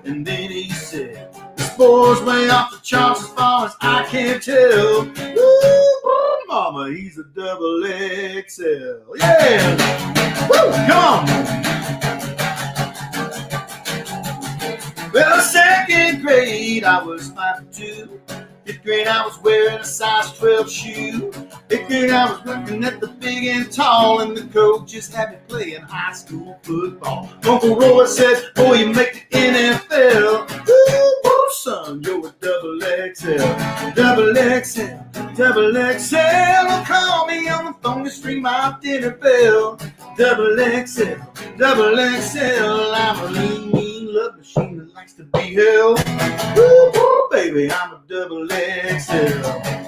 and then he said, "This boy's way off the charts as far as I can tell. Woo, Mama, he's a double XL." Yeah! Woo, come on! Well, 2nd grade, I was 5'2". He Fifth grade, I was wearing a size 12 shoe. Eighth grade, I was working at the Big and Tall, and the coach just had me playing high school football. Uncle Roy said, boy, you make the NFL. Ooh, son, you're a double XL. Double XL, double XL. Don't call me on the phone to string my dinner bell. Double XL, double XL. I'm a lean, mean love machine that likes to be held. Ooh, baby, I'm a double XL.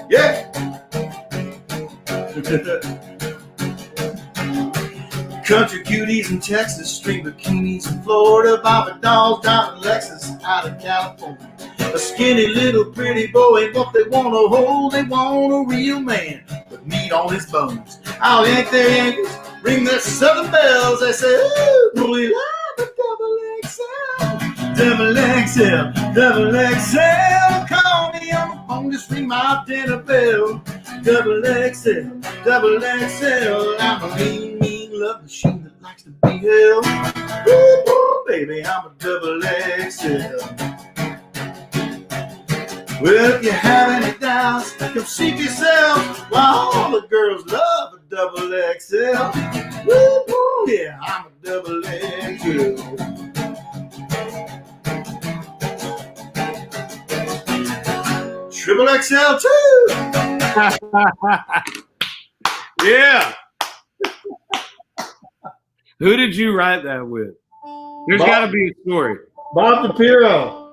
Yeah. Country cuties in Texas, street bikinis in Florida, Bobby dolls driving Lexus out of California. A skinny little pretty boy ain't what they want to hold. They want a real man with meat on his bones. I'll yank their Yankees, ring their Southern bells. They say, ooh, we love a double XL. Double XL, double XL. Call me on the phone, just ring my dinner bell. Double XL, double XL. I'm a mean, mean love machine that likes to be held. Ooh, baby, I'm a double XL. Well, if you have any doubts, come see for yourself. While all the girls love a double XL. Woo, yeah, I'm a double XL. Triple XL too. Yeah. Who did you write that with? There's got to be a story. Bob DiPiero.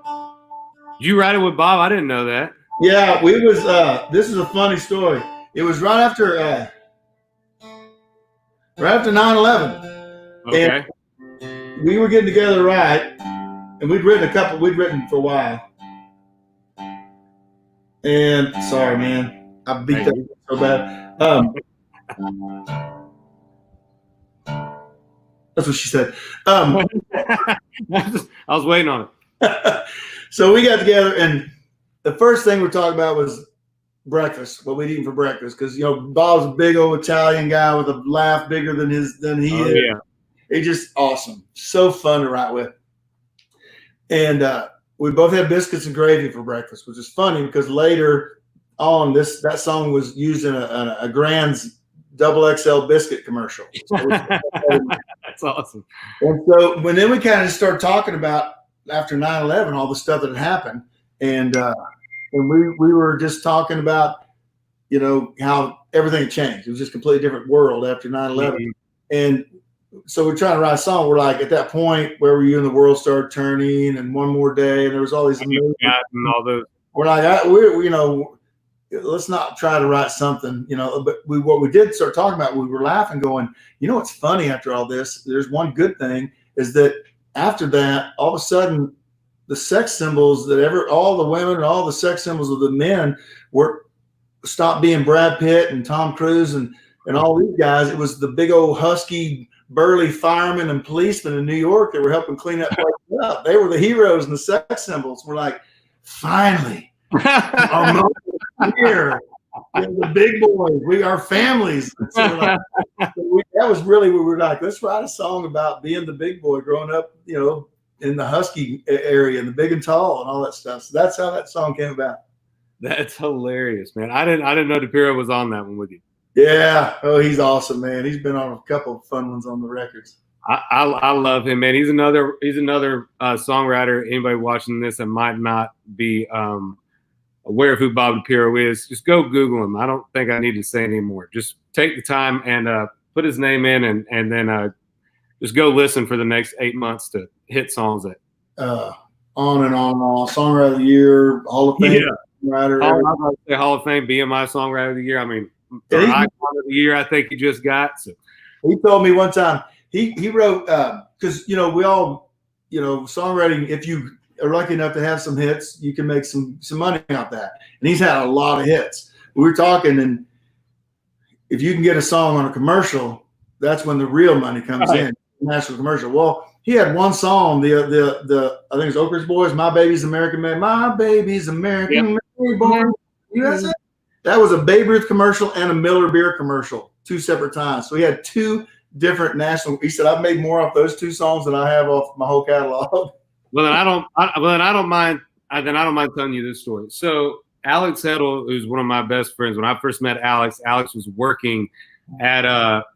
You write it with Bob? I didn't know that. Yeah, we was. This is a funny story. It was right after 9/11. Okay. And we were getting together, right? And we'd written for a while. And sorry, man, I beat that so bad. That's what she said. I was waiting on it. So we got together, and the first thing we talked about was breakfast, what we'd eaten for breakfast, because Bob's a big old Italian guy with a laugh bigger than he is. Yeah. He's just awesome, so fun to write with. And we both had biscuits and gravy for breakfast, which is funny because later on, that song was used in a Grand's double XL biscuit commercial. So that's awesome. And so then we kind of started talking about after 9/11, all the stuff that had happened, and we were just talking about how everything had changed. It was just a completely different world after 9/11, mm-hmm. And so we're trying to write a song. We're like, at that point, where were you? And the world started turning, and one more day, and there was all these amazing and all those. We're like, let's not try to write something, But what we did start talking about, we were laughing, going, what's funny after all this? There's one good thing is that after that, all of a sudden, the sex symbols all the women and all the sex symbols of the men stopped being Brad Pitt and Tom Cruise and all these guys. It was the big old husky, burly firemen and policemen in New York that were helping clean that place up. They were the heroes and the sex symbols. We're like, finally, our moment here. The big boys, we are families. So that was really where we were like, let's write a song about being the big boy growing up, in the husky area and the big and tall and all that stuff. So that's how that song came about. That's hilarious, man. I didn't know DiPiero was on that one with you. Yeah. Oh, he's awesome, man. He's been on a couple of fun ones on the records. I love him, man. He's another songwriter. Anybody watching this that might not be aware of who Bob DiPiero is, just go Google him. I don't think I need to say anymore. Just take the time and put his name in, and then just go listen for the next 8 months to hit songs that on and on. Songwriter of the Year, Hall of Fame, songwriter. Hall of Fame, BMI Songwriter of the Year. I mean, Icon of the Year, I think he just got. So. He told me one time he wrote because we all songwriting. If you are lucky enough to have some hits, you can make some money off that. And he's had a lot of hits. We were talking, and if you can get a song on a commercial, that's when the real money comes in. National commercial. Well, he had one song, the I think it's Oak Ridge Boys, My Baby's American Made. My Baby's American Made, born USA. That was a Babe Ruth commercial and a Miller Beer commercial, 2 separate times. So he had 2 different national. He said, I've made more off those 2 songs than I have off my whole catalog. Well, then I don't mind telling you this story. So Alex Heddle, who's one of my best friends, when I first met Alex was working at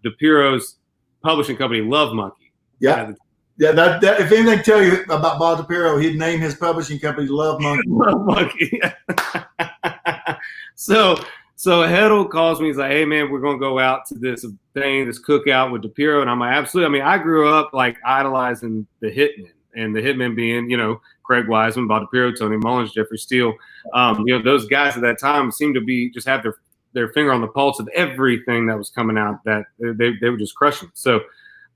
DiPiero's publishing company, Love Monkey. Yeah. Yeah, that if anything tell you about Bob DiPiero, he'd name his publishing company Love Monkey. Love Monkey. So Heddle calls me. He's like, "Hey man, we're gonna go out to this thing, this cookout with DiPiero." And I'm like, "Absolutely." I mean, I grew up like idolizing the Hitmen, and the Hitmen being, Craig Wiseman, Bob DiPiero, Tony Mullins, Jeffrey Steele. Those guys at that time seemed to be just have their finger on the pulse of everything that was coming out. That they were just crushing. So.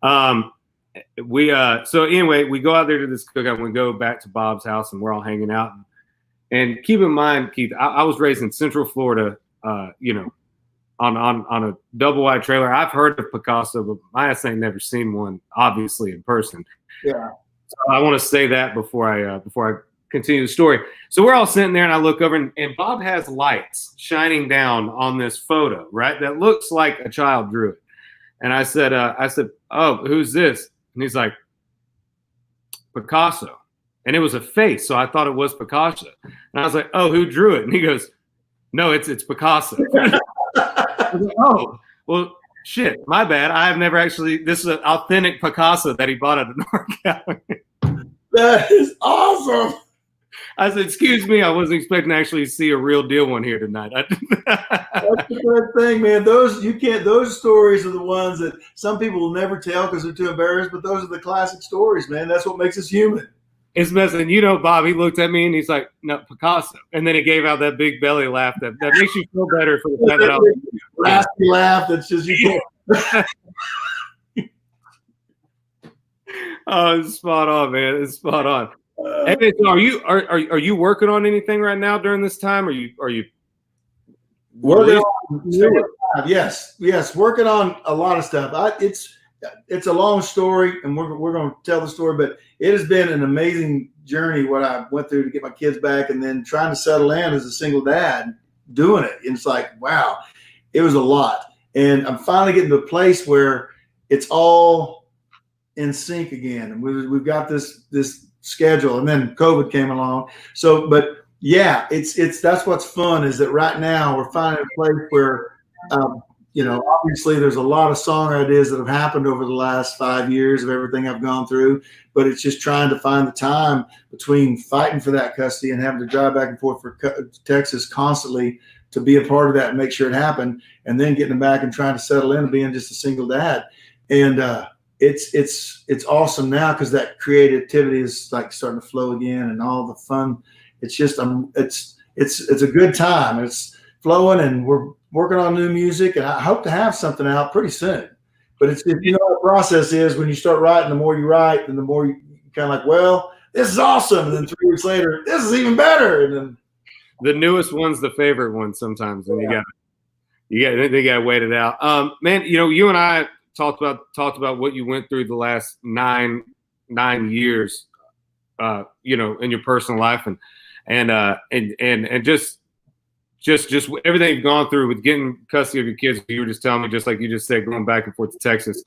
So anyway, we go out there to this cookout and we go back to Bob's house and we're all hanging out. And keep in mind, Keith, I was raised in Central Florida, on a double wide trailer. I've heard of Picasso, but my ass ain't never seen one, obviously, in person. Yeah. So I want to say that before I continue the story. So we're all sitting there and I look over and Bob has lights shining down on this photo, right? That looks like a child drew it. And I said, "Oh, who's this?" And he's like, "Picasso." And it was a face, so I thought it was Picasso. And I was like, "Oh, who drew it?" And he goes, "No, it's Picasso." I was like, "Oh, well, shit, my bad. I have never actually. This is an authentic Picasso that he bought at the North Gallery." That is awesome. I said, "Excuse me, I wasn't expecting to actually see a real deal one here tonight." That's the good thing, man. Those stories are the ones that some people will never tell because they're too embarrassed, but those are the classic stories, man. That's what makes us human. It's messing. Bob, he looked at me and he's like, "No, Picasso." And then he gave out that big belly laugh that makes you feel better for the fact that I was raspy laugh that's just you can't. Oh, it's spot on, man. It's spot on. Hey, so are you working on anything right now during this time? Are you working on? Yes, working on a lot of stuff. It's a long story, and we're going to tell the story. But it has been an amazing journey what I went through to get my kids back, and then trying to settle in as a single dad, doing it. And it's like, wow, it was a lot. And I'm finally getting to a place where it's all in sync again, and we've got this schedule, and then COVID came along. So, but yeah, it's that's what's fun is that right now we're finding a place where, obviously there's a lot of song ideas that have happened over the last 5 years of everything I've gone through, but it's just trying to find the time between fighting for that custody and having to drive back and forth for Texas constantly to be a part of that and make sure it happened, and then getting back and trying to settle in and being just a single dad. And, it's awesome now because that creativity is like starting to flow again, and all the fun. It's just it's a good time. It's flowing, and we're working on new music, and I hope to have something out pretty soon. But it's what the process is when you start writing. The more you write, and the more you kind of like, well, this is awesome, and then 3 weeks later, this is even better. And then the newest one's the favorite one sometimes, and they got to wait it out. Man, you and I talked about what you went through the last nine years, in your personal life, and just everything you've gone through with getting custody of your kids. You were just telling me, just like you just said, going back and forth to Texas,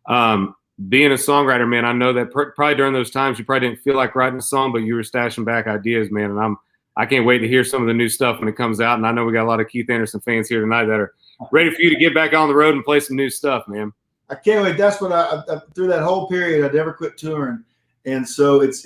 being a songwriter, man. I know that probably during those times you probably didn't feel like writing a song, but you were stashing back ideas, man. And I can't wait to hear some of the new stuff when it comes out. And I know we got a lot of Keith Anderson fans here tonight that are ready for you to get back on the road and play some new stuff, man. I can't wait. That's what I through that whole period, I never quit touring. And so it's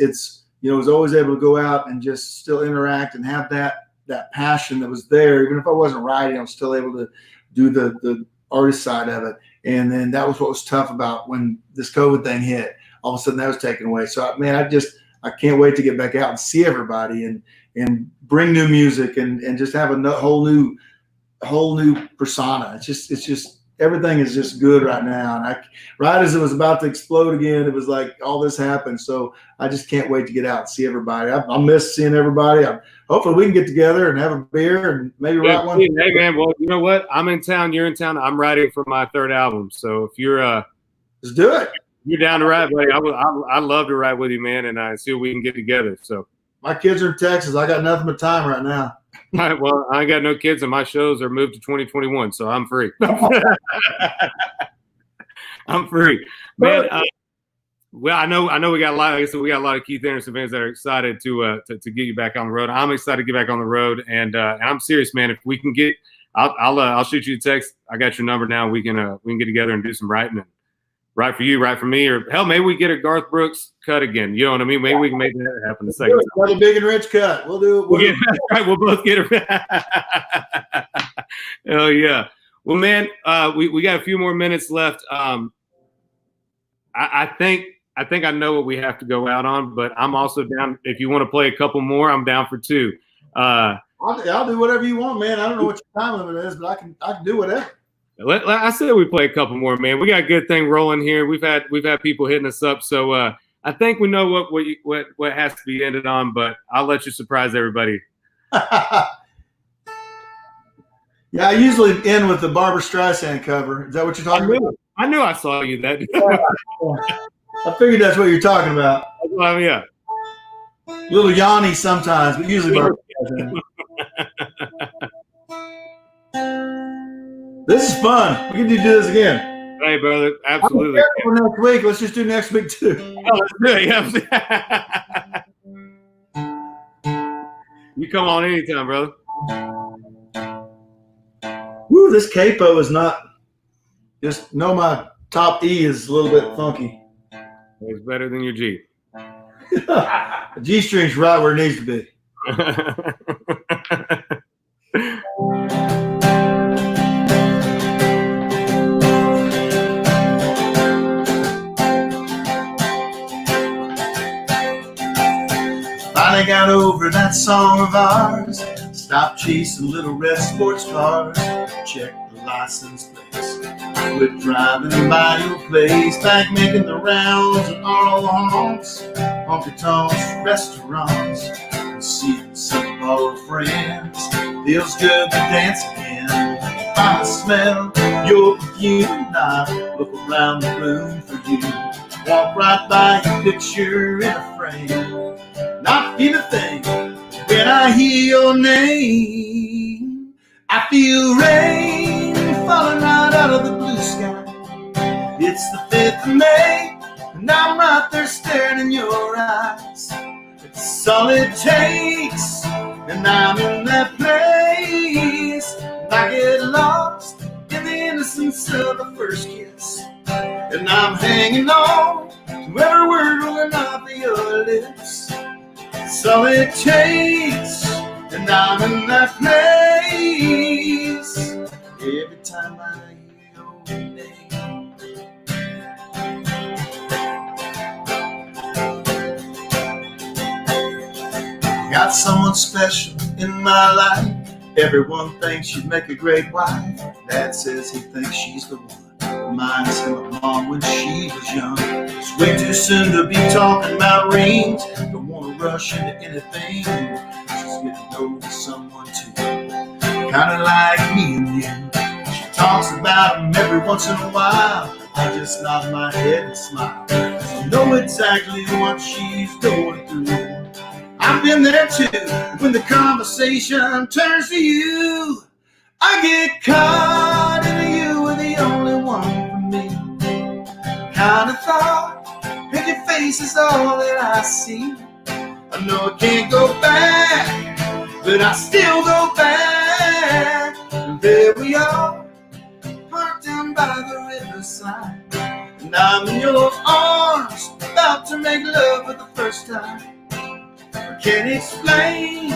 was always able to go out and just still interact and have that passion that was there. Even if I wasn't writing, I was still able to do the artist side of it. And then that was what was tough about when this COVID thing hit. All of a sudden that was taken away. So man, I can't wait to get back out and see everybody and bring new music and just have a whole new persona. It's just everything is just good right now. And right as it was about to explode again, it was like all this happened. So I just can't wait to get out and see everybody. I'll miss seeing everybody. Hopefully we can get together and have a beer and maybe write one. Hey man, well, you know what? I'm in town. You're in town. I'm writing for my third album. So if you're let's do it. You're down to write, buddy. I'd love to write with you, man, and I see what we can get together. So my kids are in Texas. I got nothing but time right now. All right, well, I ain't got no kids, and my shows are moved to 2021, so I'm free. I'm free, man. Well, I know we got a lot. Like I said, we got a lot of Keith Anderson fans that are excited to get you back on the road. I'm excited to get back on the road, and I'm serious, man. If we can get, I'll shoot you a text. I got your number now. We can get together and do some writing, and write for you, write for me, or hell, maybe we get a Garth Brooks cut again. You know what I mean? Maybe we can make that happen the second time. Another Big and Rich cut. We'll do it. That's right. We'll both get it. Hell yeah. Well, man, we got a few more minutes left. I think I know what we have to go out on, but I'm also down. If you want to play a couple more, I'm down for two. I'll do whatever you want, man. I don't know what your time limit is, but I can do whatever. I said we play a couple more, man. We got a good thing rolling here. We've had people hitting us up, so I think we know what has to be ended on. But I'll let you surprise everybody. Yeah, I usually end with the Barbra Streisand cover. Is that what you're talking about? I knew I saw you that. I figured that's what you're talking about. Yeah. A little Yanni sometimes, but usually Barbra Streisand. This is fun. We can do this again. Hey, brother. Absolutely. For next week. Let's just do next week, too. Oh, let's do it. You come on anytime, brother. Woo, this capo is not. Just know my top E is a little bit funky. It's better than your G. The G string's right where it needs to be. Finally got over that song of ours. Stopped chasing little red sports cars. Check the license plates. Quit driving by your place. Back making the rounds at all the haunts. Honky Tonks, restaurants. And seeing some of our friends. Feels good to dance again. I smell your perfume. I look around the room for you. Walk right by your picture in a frame. Not feel a thing when I hear your name. I feel rain falling right out of the blue sky. It's the 5th of May, and I'm right there staring in your eyes. It's all it takes, and I'm in that place. And I get lost in the innocence of the first kiss. And I'm hanging on to every word rolling off of your lips. It's all it takes, and I'm in that place. Every time I hear your name. Got someone special in my life. Everyone thinks she'd make a great wife. Dad says he thinks she's the one. Reminds him of Mom when she was young. It's way too soon to be talking about rings. Don't want to rush into anything. She's getting to know someone too, kind of like me and you. She talks about him every once in a while. I just nod my head and smile. I know exactly what she's going through. I've been there too. When the conversation turns to you, I get caught into you were the only one for me. Kind of thought, and your face is all that I see. I know I can't go back, but I still go back. And there we are, parked down by the riverside. And I'm in your arms, about to make love for the first time. I can't explain,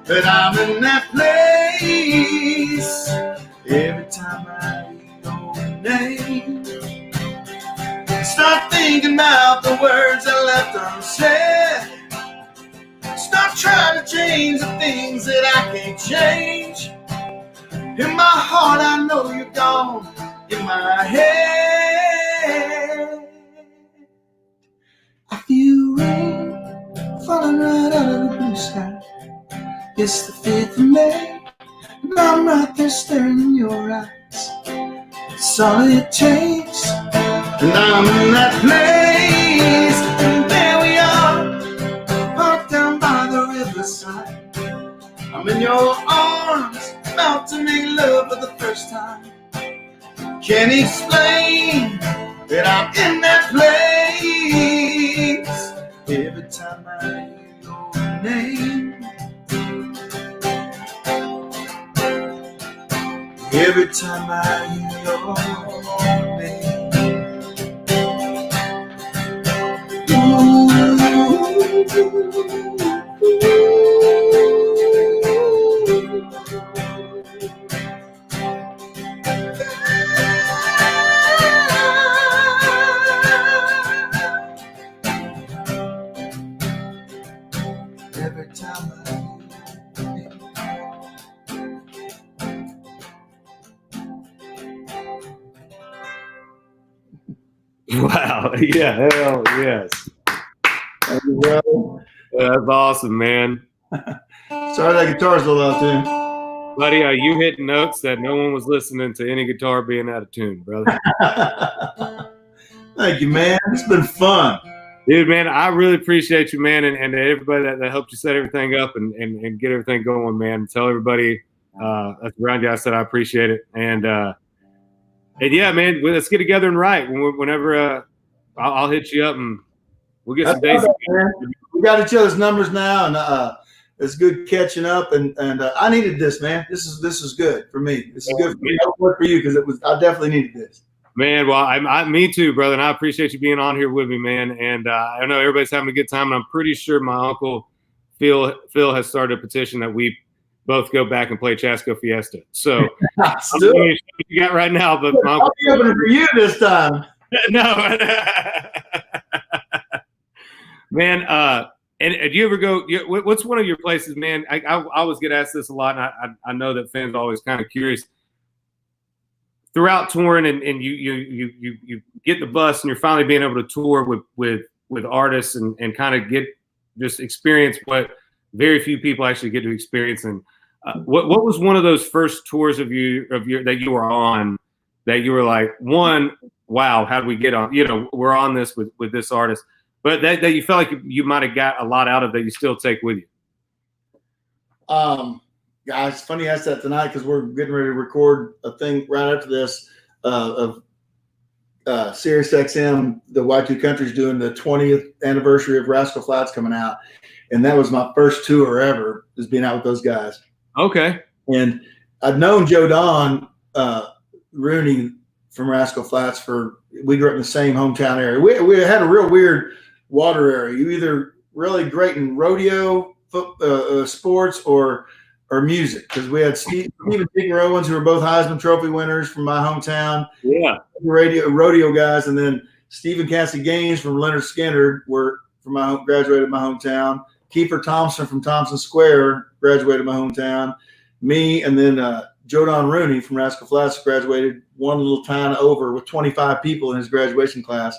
but I'm in that place. Every time I hear your name, I start thinking about the words I left unsaid. Start trying to change the things that I can't change. In my heart I know you're gone. In my head I feel rain falling right out of the blue sky. It's the 5th of May, and I'm right there staring in your eyes. It's all it takes, and I'm in that place. And there we are, parked down by the riverside. I'm in your arms, about to make love for the first time. Can't explain that I'm in that place. face every time I hear your name. Every time I hear your name. Ooh. Every time I Wow. Yeah. Hell yes. well, That's awesome, man. sorry that guitar's a little out of tune. Buddy, you hitting notes that no one was listening to any guitar being out of tune, brother. Thank you, man. It's been fun. Dude, man, I really appreciate you, man, and everybody that helped you set everything up and get everything going, man. Tell everybody that's around you I said I appreciate it. And yeah, man, let's get together and write. Whenever I'll hit you up and we'll get some days. We got each other's numbers now, and it's good catching up. And I needed this, man. This is good for me. This is good for me. It worked for you because I definitely needed this. Man, well, me too, brother, and I appreciate you being on here with me, man. And I know everybody's having a good time, and I'm pretty sure my uncle Phil has started a petition that we both go back and play Chasco Fiesta. So I'm what you got right now, but my I'll be opening for you this time. No, man. And do you ever go? What's one of your places, man? I always get asked this a lot, and I know that fans are always kind of curious. Throughout touring, and you get the bus, and you're finally being able to tour with artists and kind of get just experience what very few people actually get to experience. And what was one of those first tours of your that you were on that you were like, one, wow, how did we get on? We're on this with this artist, but that you felt like you might have got a lot out of that you still take with you. Guys, it's funny you asked that tonight because we're getting ready to record a thing right after this of Sirius XM. The Y2 Country's doing the 20th anniversary of Rascal Flatts coming out, and that was my first tour ever, is being out with those guys. Okay. And I'd known Joe Don Rooney from Rascal Flatts we grew up in the same hometown area. We had a real weird water area. You either really great in rodeo, sports, or music, because we had Steve and Dick Owens, who were both Heisman Trophy winners from my hometown. Yeah, rodeo guys, and then Steve and Cassie Gaines from Leonard Skinner were graduated my hometown. Kiefer Thompson from Thompson Square graduated my hometown. Me, and then Joe Don Rooney from Rascal Flatts graduated one little town over with 25 people in his graduation class.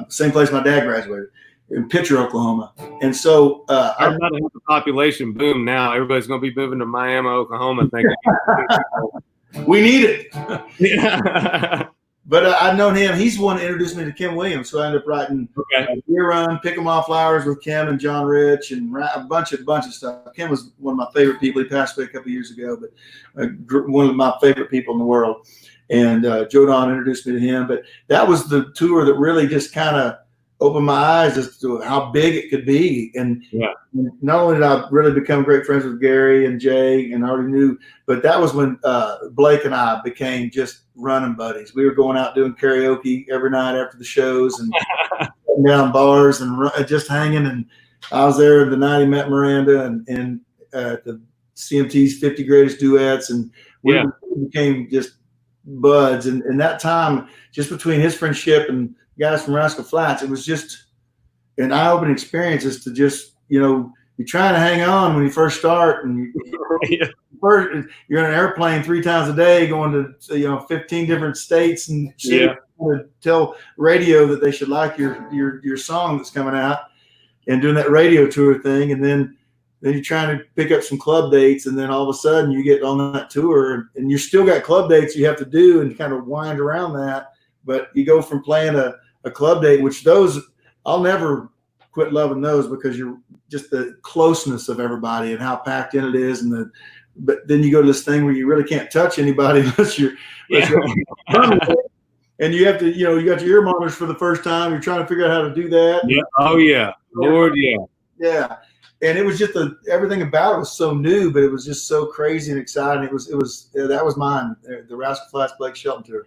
Same place my dad graduated, in Pitcher, Oklahoma. And so I'm not a population boom now. Everybody's going to be moving to Miami, Oklahoma. We need it. But I've known him. He's the one that introduced me to Kim Williams. So I ended up writing Beer Run, Pick 'em Off Flowers with Kim and John Rich, and a bunch of stuff. Kim was one of my favorite people. He passed away a couple of years ago, but one of my favorite people in the world. And Joe Don introduced me to him. But that was the tour that really just kind of opened my eyes as to how big it could be. And not only did I really become great friends with Gary and Jay, and I already knew, but that was when Blake and I became just running buddies. We were going out doing karaoke every night after the shows and down bars and just hanging. And I was there the night he met Miranda and the CMT's 50 Greatest Duets. And we became just buds. And that time, just between his friendship and guys from Rascal Flatts, it was just an eye-opening experience. Is to just, you're trying to hang on when you first start, and you're in an airplane 3 times a day going to 15 different states and shit, to tell radio that they should like your song that's coming out, and doing that radio tour thing. And then you're trying to pick up some club dates, and then all of a sudden you get on that tour, and you still got club dates you have to do and kind of wind around that. But you go from playing a club date, which those, I'll never quit loving those, because you're just the closeness of everybody and how packed in it is. But then you go to this thing where you really can't touch anybody unless you're and you have to, you got your ear monitors for the first time. You're trying to figure out how to do that. Yeah. Oh yeah. Lord, yeah. Yeah. And it was just everything about it was so new, but it was just so crazy and exciting. That was mine, the Rascal Flatts Blake Shelton tour.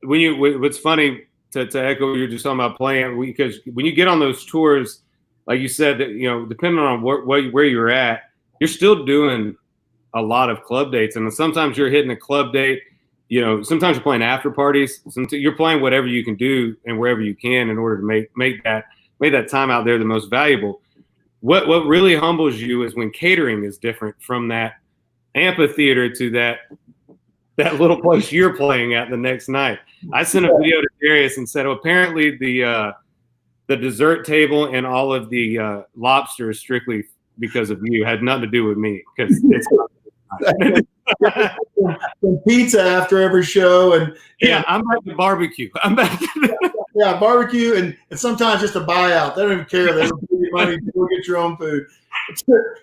What's funny to echo what you're just talking about playing, because when you get on those tours, like you said, that depending on where you're at, you're still doing a lot of club dates, and sometimes you're hitting a club date. Sometimes you're playing after parties. Sometimes you're playing whatever you can do and wherever you can in order to make that time out there the most valuable. What really humbles you is when catering is different from that amphitheater to that little place you're playing at the next night. I sent a video to Darius and said, apparently the dessert table and all of the lobster is strictly because of you. It had nothing to do with me, because it's some pizza after every show, and I'm back to barbecue. I'm back. Barbecue, and sometimes just a buyout. They don't even care. They don't give you money. Go get your own food.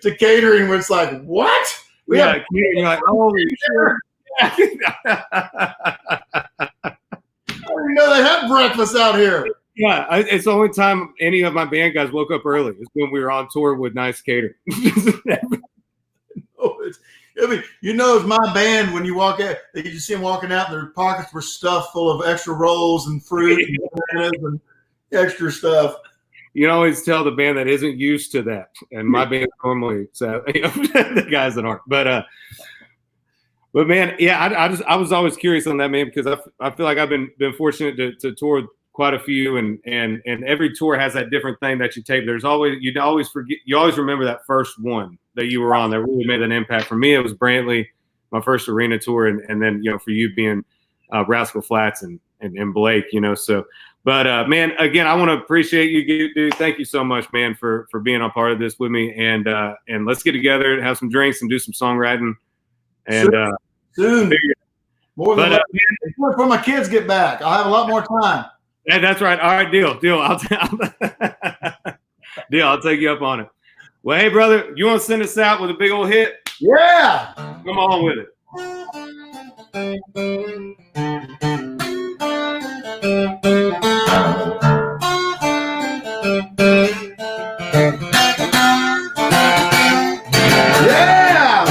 To catering, where it's like, what? Catering, you're like, holy shit. I didn't know they had breakfast out here. Yeah, it's the only time any of my band guys woke up early. It's when we were on tour with Nice Catering. It's my band. When you walk out, you just see them walking out, and their pockets were stuffed full of extra rolls and fruit and bananas and extra stuff. You can always tell the band that isn't used to that, and my band normally, so the guys that aren't. But man, yeah, I was always curious on that, man, because I feel like I've been fortunate to tour quite a few, and every tour has that different thing that you tape. You always remember that first one that you were on that really made an impact. For me, it was Brantley, my first arena tour, and then for you being Rascal Flatts and Blake, so. But man, again, I want to appreciate you, dude. Thank you so much, man, for being a part of this with me, and let's get together, have some drinks, and do some songwriting. And soon. More than before my kids get back, I'll have a lot more time. Yeah, that's right. All right, deal. I'll take you up on it. Well, hey, brother, you want to send us out with a big old hit? Yeah. Come on with it. Yeah.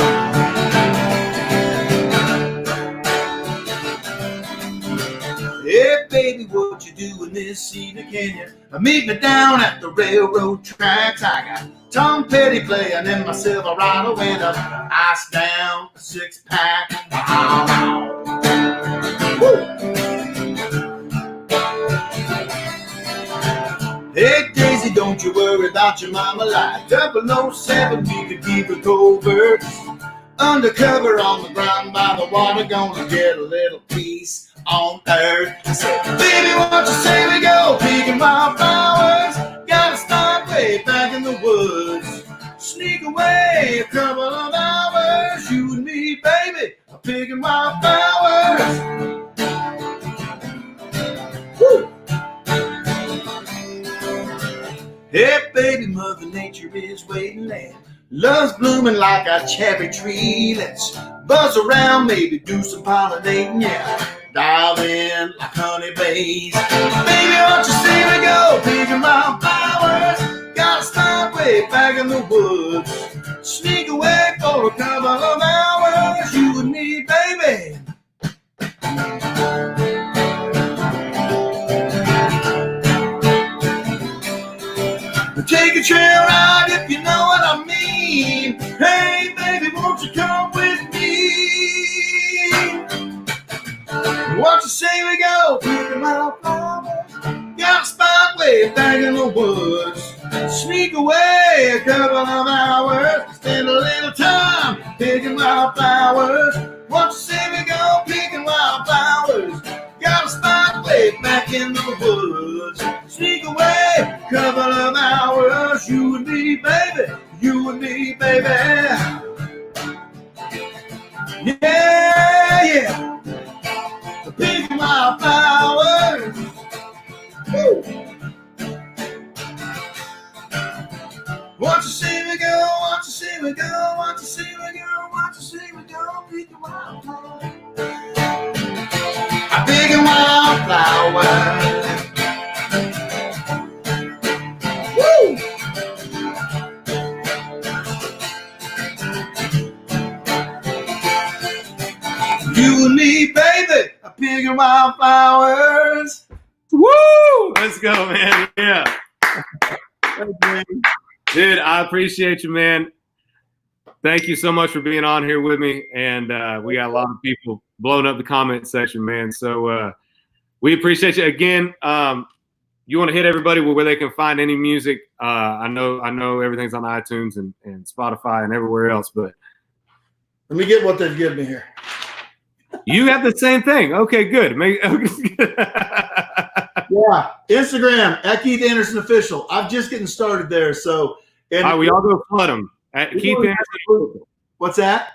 Hey, baby, what you doing this evening? Can you meet me down at the railroad tracks? I got Tom Petty playing in my Silverado with a ice down 6-pack. Hey, Daisy, don't you worry about your mama life. 007, we could keep it covert. Undercover on the ground by the water, gonna get a little peace on earth. I said, baby, what you say we go picking wildflowers? Gotta start way back in the woods. Sneak away a couple of hours, you and me, baby, picking wildflowers. Woo! Hey, baby, Mother Nature is waiting there. Love's blooming like a cherry tree. Let's buzz around, maybe do some pollinating, yeah. Dive in like honeybees. Baby, what you say we go picking my flowers? Gotta start way back in the woods. Sneak away for a couple of hours, you and me, baby. Take a trail ride if you know what I mean. Hey, baby, won't you come with me? What you say we go picking my flowers? Got a spot way back in the woods. Sneak away a couple of hours. Spend a little time picking wildflowers. What you say we go picking wildflowers? Got a spot way back in the woods. Sneak away a couple of hours. You and me, baby. You and me, baby. Yeah, yeah. Picking wildflowers. Woo. What you say we go? What you say we go? What you say we go? What you say we go? Picking wildflowers. Picking wildflowers. flowers. Woo! You and me, baby, a pig and wildflowers. Woo! Let's go, man. Yeah. Dude, I appreciate you, man. Thank you so much for being on here with me. And we got a lot of people blowing up the comment section, man. So we appreciate you. Again, you want to hit everybody where they can find any music. I know everything's on iTunes and Spotify and everywhere else, but let me get what they've given me here. You have the same thing. Okay, good. Yeah, Instagram at Keith Anderson Official. I'm just getting started there. So, all right, we all go flood them at Keith Anderson. What's that?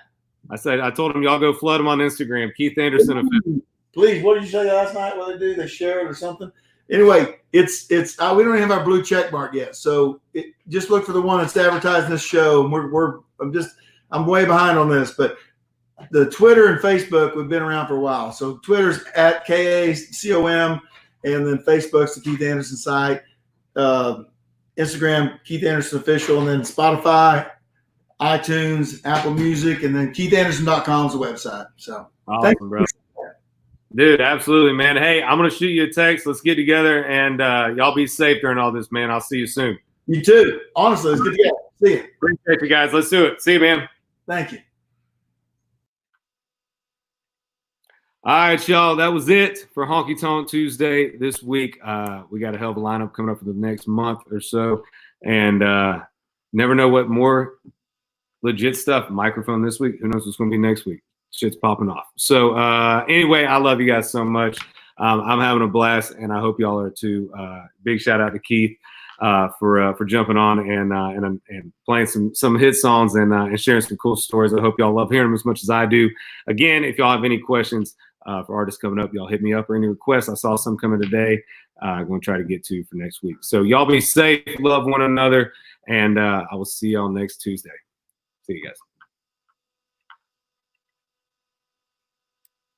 I told him y'all go flood them on Instagram. Keith Anderson Official. Please, what did you say last night? What they do? They share it or something? Anyway, it's we don't even have our blue check mark yet. So just look for the one that's advertising this show. I'm way behind on this, but the Twitter and Facebook, we've been around for a while. So Twitter's at KACOM, and then Facebook's the Keith Anderson site. Instagram, Keith Anderson Official, and then Spotify, iTunes, Apple Music, and then KeithAnderson.com is the website. So awesome, bro. Dude, absolutely, man. Hey, I'm going to shoot you a text. Let's get together, and y'all be safe during all this, man. I'll see you soon. You too. Honestly, it's good to get. See you. Appreciate you guys. Let's do it. See you, man. Thank you. All right, y'all. That was it for Honky Tonk Tuesday this week. We got a hell of a lineup coming up for the next month or so. And never know what more legit stuff. Microphone this week. Who knows what's going to be next week? Shit's popping off. So anyway, I love you guys so much. I'm having a blast, and I hope y'all are too. Big shout out to Keith for jumping on and playing some hit songs and sharing some cool stories. I hope y'all love hearing them as much as I do. Again, if y'all have any questions for artists coming up, y'all hit me up, or any requests. I saw some coming today. I'm going to try to get to for next week. So y'all be safe, love one another, and I will see y'all next Tuesday. See you guys.